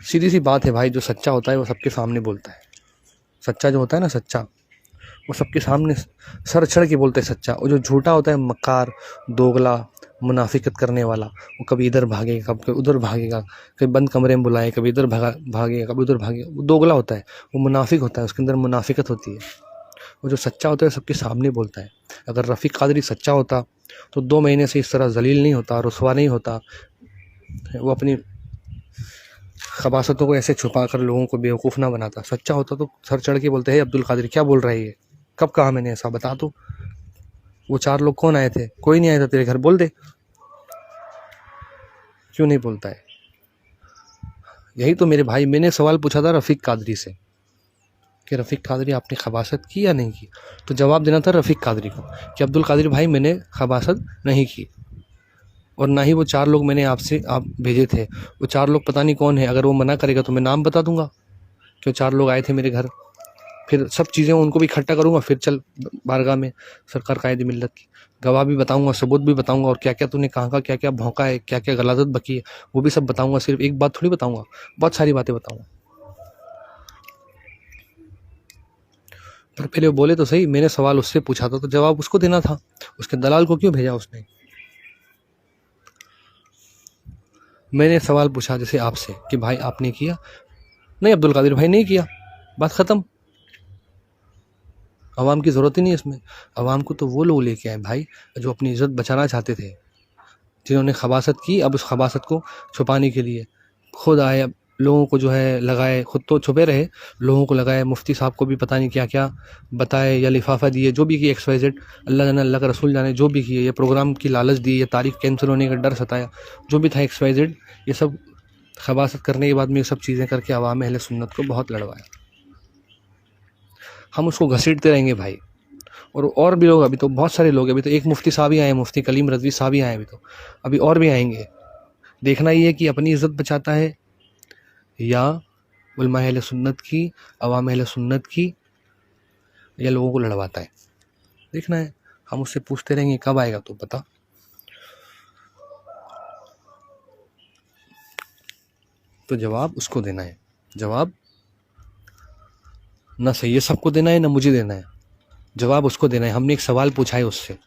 सीधी सी बात है भाई, जो सच्चा होता है वो सबके सामने बोलता है। सच्चा जो होता है ना, सच्चा, वो सबके सामने सर चढ़ के बोलते हैं सच्चा। और जो झूठा होता है, मक्कार, दोगला, मुनाफिकत करने वाला, वो कभी इधर भागेगा, कभी उधर भागेगा, कभी बंद कमरे में बुलाए, कभी इधर भागेगा, कभी उधर भागेगा, वो दोगला होता है, वो मुनाफिक होता है, उसके अंदर मुनाफिकत होती है। वो जो सच्चा होता है सबके सामने बोलता है। अगर रफ़ीक क़ादरी सच्चा होता तो 2 महीने से इस तरह जलील नहीं होता, रुसवा नहीं होता। वो अपनी खबासतों को ऐसे छुपा कर लोगों को बेवकूफ़ ना बनाता। सच्चा होता तो सर चढ़ के बोलते, है अब्दुल कादिर क्या बोल रहा है ये, कब कहा मैंने ऐसा, बता तो। वो 4 लोग कौन आए थे? कोई नहीं आया था तेरे घर, बोल दे। क्यों नहीं बोलता है? यही तो मेरे भाई, मैंने सवाल पूछा था रफ़ीक कादरी से कि रफ़ीक कादरी आपने खबासत की या नहीं की, तो जवाब देना था रफ़ीक कादरी को कि अब्दुल कादिर भाई मैंने खबासत नहीं की, और ना ही वो 4 लोग मैंने आपसे आप भेजे थे। वो 4 लोग पता नहीं कौन है, अगर वो मना करेगा तो मैं नाम बता दूंगा कि 4 लोग आए थे मेरे घर। फिर सब चीज़ें उनको भी इकट्ठा करूँगा, फिर चल बारगाह में सरकार कायदे मिल्लत की, गवाह भी बताऊँगा, सबूत भी बताऊँगा, और क्या क्या तूने कहाँ का क्या क्या भौंका है, क्या क्या गलाजत बकी है, वो भी सब बताऊँगा। सिर्फ एक बात थोड़ी बताऊँगा, बहुत सारी बातें बताऊँगा। पर पहले वो बोले तो सही, मैंने सवाल उससे पूछा था तो जवाब उसको देना था, उसके दलाल को क्यों भेजा उसने? मैंने सवाल पूछा जैसे आपसे कि भाई आपने किया? नहीं अब्दुल कादिर भाई नहीं किया, बात ख़त्म। अवाम की ज़रूरत ही नहीं है इसमें। अवाम को तो वो लोग लेके आए भाई जो अपनी इज़्ज़त बचाना चाहते थे, जिन्होंने खबासत की, अब उस खबासत को छुपाने के लिए खुद आए, अब लोगों को जो है लगाए, खुद तो छुपे रहे, लोगों को लगाए, मुफ्ती साहब को भी पता नहीं क्या क्या बताए या लिफाफा दिए, जो भी किए XYZ, अल्लाह जाने अल्लाह का रसूल जाने, जो भी किए, ये प्रोग्राम की लालच दी, ये तारीख कैंसिल होने का डर सताया, जो भी था XYZ, ये सब खबासत करने के बाद में ये सब चीज़ें करके अवाम अहले सुन्नत को बहुत लड़वाया। हम उसको घसीटते रहेंगे भाई। और भी लोग, अभी तो बहुत सारे लोग, अभी तो एक मुफ्ती साहब ही आए, मुफ्ती कलीम रज़वी साहब ही आए, अभी और भी आएंगे। देखना ये है कि अपनी इज़्ज़त बचाता है या उलमा अहले सुन्नत की, अवाम अहले सुन्नत की, या लोगों को लड़वाता है, देखना है। हम उससे पूछते रहेंगे कब आएगा तो बता। तो जवाब उसको देना है, जवाब ना सैयद सबको देना है ना मुझे देना है, जवाब उसको देना है। हमने एक सवाल पूछा है उससे,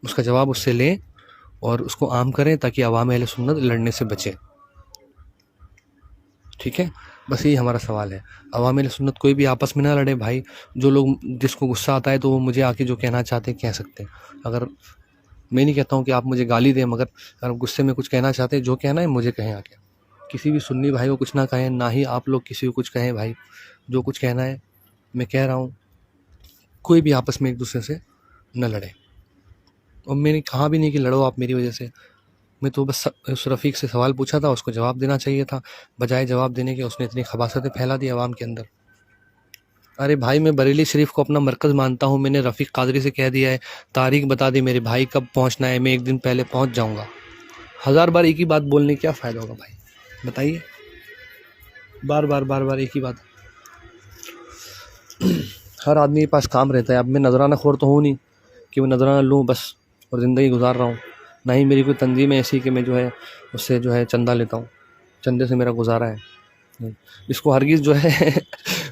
उसका जवाब उससे लें और उसको आम करें ताकि अवाम अहले सुन्नत लड़ने से बचे। ठीक है, बस यही हमारा सवाल है। अवाम अहले सुन्नत कोई भी आपस में ना लड़े भाई। जो लोग, जिसको गुस्सा आता है तो वो मुझे आके जो कहना चाहते हैं कह सकते हैं। अगर मैं नहीं कहता हूँ कि आप मुझे गाली दें, मगर अगर गुस्से में कुछ कहना चाहते हैं, जो कहना है मुझे कहें आके। किसी भी सुन्नी भाई को कुछ ना कहें, ना ही आप लोग किसी को कुछ कहें भाई। जो कुछ कहना है मैं कह रहा हूँ, कोई भी आपस में एक दूसरे से न लड़े। और मैंने कहा भी नहीं कि लड़ो आप मेरी वजह से, मैं तो बस उस रफ़ीक से सवाल पूछा था, उसको जवाब देना चाहिए था। बजाय जवाब देने के उसने इतनी खबासतें फैला दी आवाम के अंदर। अरे भाई मैं बरेली शरीफ को अपना मरकज़ मानता हूँ, मैंने रफ़ीक कादरी से कह दिया है तारीख बता दी मेरे भाई कब पहुँचना है, मैं एक दिन पहले पहुँच जाऊँगा। 1000 बार एक ही बात बोलने क्या फ़ायदा होगा भाई, बताइए। बार बार एक ही बात। हर आदमी के पास काम रहता है। अब मैं नजराना खोर तो हूँ नहीं कि मैं नजराना लूँ बस और ज़िंदगी गुजार रहा हूँ, ना ही मेरी कोई तंजीम है ऐसी कि मैं जो है उससे जो है चंदा लेता हूँ, चंदे से मेरा गुजारा है। इसको हरगिज़ जो है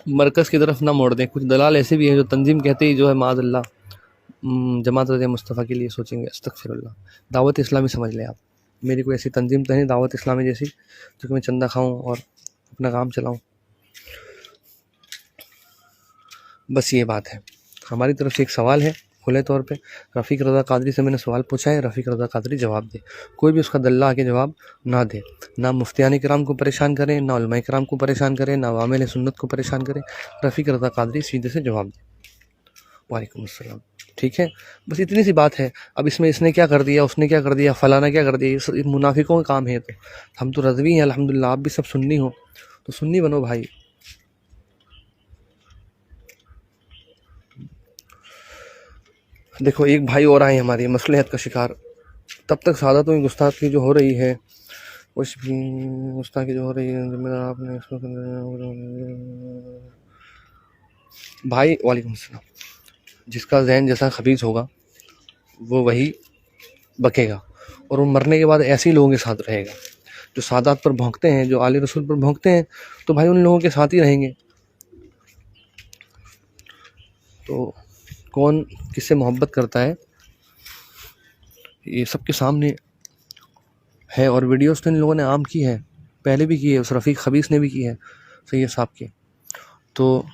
मरकज़ की तरफ ना मोड़ दें। कुछ दलाल ऐसे भी हैं जो तंजीम कहते ही जो है माज़अल्लाह जमात मुस्तफ़ा के लिए सोचेंगे, अस्तग़फिरुल्लाह। दावत इस्लामी समझ लें आप, मेरी कोई ऐसी तंजीम तो नहीं दावत इस्लामी जैसी जो कि मैं चंदा खाऊँ और अपना काम चलाऊँ। बस ये बात है। हमारी तरफ से एक सवाल है खुले तौर पे, रफ़ीक रज़ा कादरी से मैंने सवाल पूछा है, रफ़ीक रज़ा कादरी जवाब दे। कोई भी उसका दल्ला आके जवाब ना दे, ना मुफ्तियान किराम को परेशान करें, ना उलमा किराम को परेशान करें, ना अवाम अहले सुन्नत को परेशान करें। रफ़ीक रज़ा कादरी सीधे से जवाब दे। वालेकुम अस्सलाम। ठीक है, बस इतनी सी बात है। अब इसमें इसने क्या कर दिया, उसने क्या कर दिया, फलाना क्या कर दिया, ये मुनाफिकों का काम है। तो हम तो रज़वी हैं अल्हम्दुलिल्लाह, आप भी सब सुन्नी हो तो सुन्नी बनो भाई। देखो एक भाई और आए हमारी मसलहत का शिकार। तब तक सादत में गुस्ताखी जो हो रही है, कुछ भी गुस्ताखी जो हो रही है जिम्मेदार आपने इसको भाई। वालेकुम अस्सलाम। जिसका जहन जैसा खबीज होगा वो वही बकेगा, और वो मरने के बाद ऐसे ही लोगों के साथ रहेगा। जो सादात पर भौंकते हैं, जो आले रसूल पर भौंकते हैं, तो भाई उन लोगों के साथ ही रहेंगे। तो कौन किससे मोहब्बत करता है ये सबके सामने है, और वीडियोस तो इन लोगों ने आम की है, पहले भी की है, उस रफ़ीक खबीस ने भी की है सैयद साहब की। तो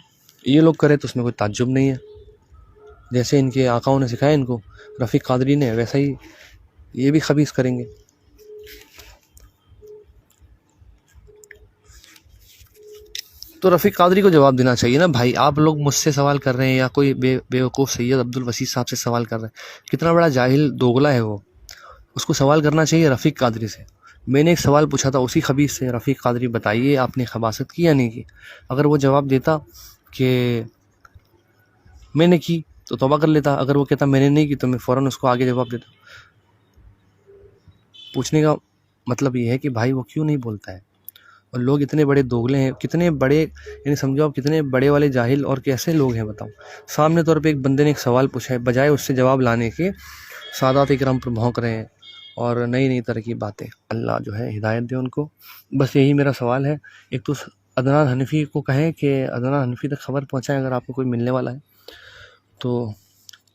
ये लोग करें तो उसमें कोई ताज्जुब नहीं है। जैसे इनके आकाओं ने सिखाया इनको, रफ़ीक कादरी ने, वैसा ही ये भी खबीस करेंगे। तो रफ़ीक कादरी को जवाब देना चाहिए ना भाई। आप लोग मुझसे सवाल कर रहे हैं या कोई बेवकूफ़ सैयद अब्दुल वसी साहब से सवाल कर रहे हैं, कितना बड़ा जाहिल दोगला है वो। उसको सवाल करना चाहिए रफ़ीक कादरी से। मैंने एक सवाल पूछा था उसी खबीस से, रफ़ीक कादरी बताइए आपने खबासत की या नहीं की। अगर वो जवाब देता कि मैंने की तो तौबा कर लेता, अगर वो कहता मैंने नहीं की तो मैं फ़ौरन उसको आगे जवाब देता। पूछने का मतलब ये है कि भाई वो क्यों नहीं बोलता है। और लोग इतने बड़े दोगले हैं, कितने बड़े, यानी समझो आप कितने बड़े वाले जाहिल और कैसे लोग हैं बताओ। सामने तौर पे एक बंदे ने एक सवाल पूछा है, बजाय उससे जवाब लाने के सादात इकराम पर भौंक रहे हैं और नई नई तरह की बातें। अल्लाह जो है हिदायत दे उनको। बस यही मेरा सवाल है। एक तो अदनान हनफी को कहें कि अदनान हनफी तक खबर पहुँचाएँ अगर आपको कोई मिलने वाला है तो,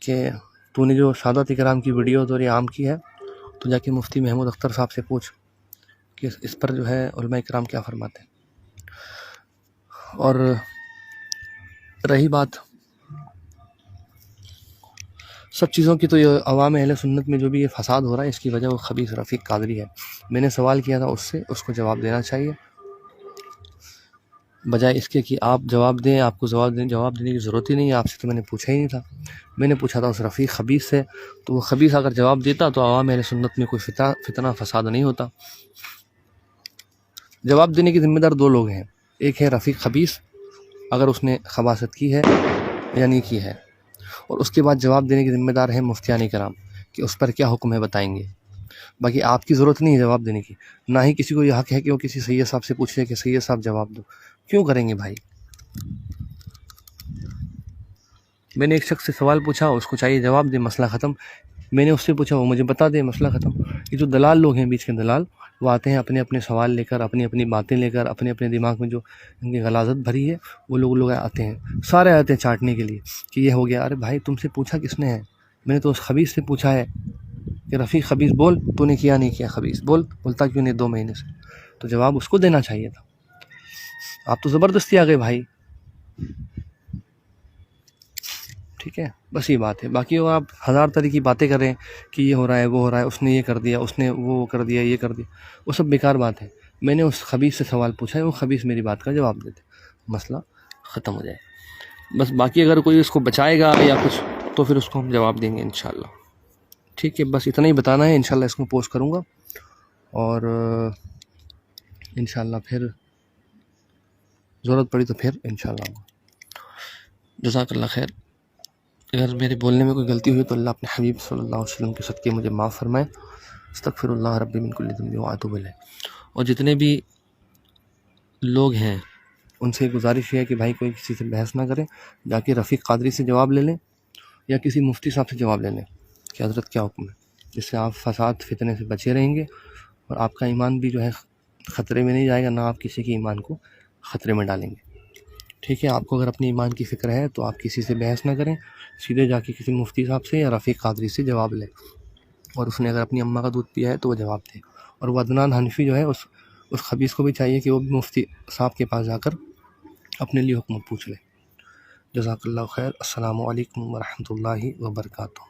कि तूने जो सादात इकराम की वीडियो तो ये आम की है, तो जाके मुफ्ती महमूद अख्तर साहब से पूछ कि इस पर जो है उलमा इकराम क्या फरमाते हैं। और रही बात सब चीज़ों की, तो ये अवाम अहले सुन्नत में जो भी ये फसाद हो रहा है इसकी वजह वो खबीस रफ़ीक कादरी है। मैंने सवाल किया था उससे, उसको जवाब देना चाहिए, बजाय इसके कि आप जवाब दें। आपको जवाब देने की ज़रूरत ही नहीं है, आपसे तो मैंने पूछा ही नहीं था। मैंने पूछा था उस रफ़ीक खबीस से, तो वो खबीस अगर जवाब देता तो अवाम अहले सुन्नत में कोई फितना फसाद नहीं होता। जवाब देने की ज़िम्मेदार दो लोग हैं, एक है रफ़ीक खबीस अगर उसने खबासत की है या नहीं की है, और उसके बाद जवाब देने की ज़िम्मेदार है मुफ्तियान इकराम कि उस पर क्या हुक्म है बताएंगे। बाकी आपकी ज़रूरत नहीं है जवाब देने की, ना ही किसी को यह हक़ है कि वो किसी सैयद साहब से पूछे कि सैयद साहब जवाब दो। क्यों करेंगे भाई। मैंने एक शख्स से सवाल पूछा, उसको चाहिए जवाब दे, मसला ख़त्म। मैंने उससे पूछा, वो मुझे बता दे, मसला ख़त्म। ये जो दलाल लोग हैं बीच के दलाल, वो आते हैं अपने अपने सवाल लेकर, अपनी अपनी बातें लेकर, अपने अपने दिमाग में जो इनकी गलाजत भरी है वो लोग आते हैं, सारे आते हैं चाटने के लिए कि ये हो गया। अरे भाई तुमसे पूछा किसने है, मैंने तो उस खबीस से पूछा है कि रफ़ीक खबीस बोल तूने किया नहीं किया, खबीस बोलता क्यों नहीं 2 महीने से, तो जवाब उसको देना चाहिए था। आप तो ज़बरदस्ती आ गए भाई। ठीक है, बस ये बात है। बाकी वो आप हज़ार तरह की बातें कर रहे हैं कि ये हो रहा है वो हो रहा है, उसने ये कर दिया, उसने वो कर दिया, ये कर दिया, वो सब बेकार बात है। मैंने उस खबीस से सवाल पूछा है, वो खबीस मेरी बात का जवाब देते, मसला ख़त्म हो जाए। बस बाकी अगर कोई उसको बचाएगा या कुछ तो फिर उसको हम जवाब देंगे इंशाल्लाह। ठीक है, बस इतना ही बताना है। इंशाल्लाह इसको पोस्ट करूँगा और इंशाल्लाह फिर ज़रूरत पड़ी तो फिर इंशाल्लाह। जज़ाकल्लाह खैर। अगर मेरे बोलने में कोई गलती हुई तो अल्लाह अपने हबीब सल्लल्लाहु अलैहि वसल्लम के सदक़े मुझे माफ़ फरमाए। अस्तग़फिरुल्लाह रब्बी मिन कुल्लि ज़ंबि व अतूबु इलैह। और जितने भी लोग हैं उनसे गुजारिश है कि भाई कोई किसी से बहस ना करे, जाके रफ़ीक कादरी से जवाब ले लें या किसी मुफ्ती साहब से जवाब ले लें कि हज़रत क्या हुक्म है। जिससे आप फसाद फितने से बचे रहेंगे और आपका ईमान भी जो है ख़तरे में नहीं जाएगा, ना आप किसी के ईमान को ख़तरे में डालेंगे। ठीक है, आपको अगर अपने ईमान की फ़िक्र है तो आप किसी से बहस ना करें, सीधे जाके किसी मुफ्ती साहब से या रफ़ीक कादरी से जवाब लें। और उसने अगर अपनी अम्मा का दूध पिया है तो वो जवाब दे। और वो अदनान हनफी जो है उस खबीस को भी चाहिए कि वो भी मुफ्ती साहब के पास जाकर अपने लिए हुक्म पूछ ले। जज़ाकल्लाहु खैर। अस्सलामु अलैकुम व रहमतुल्लाहि व बरकातुहू।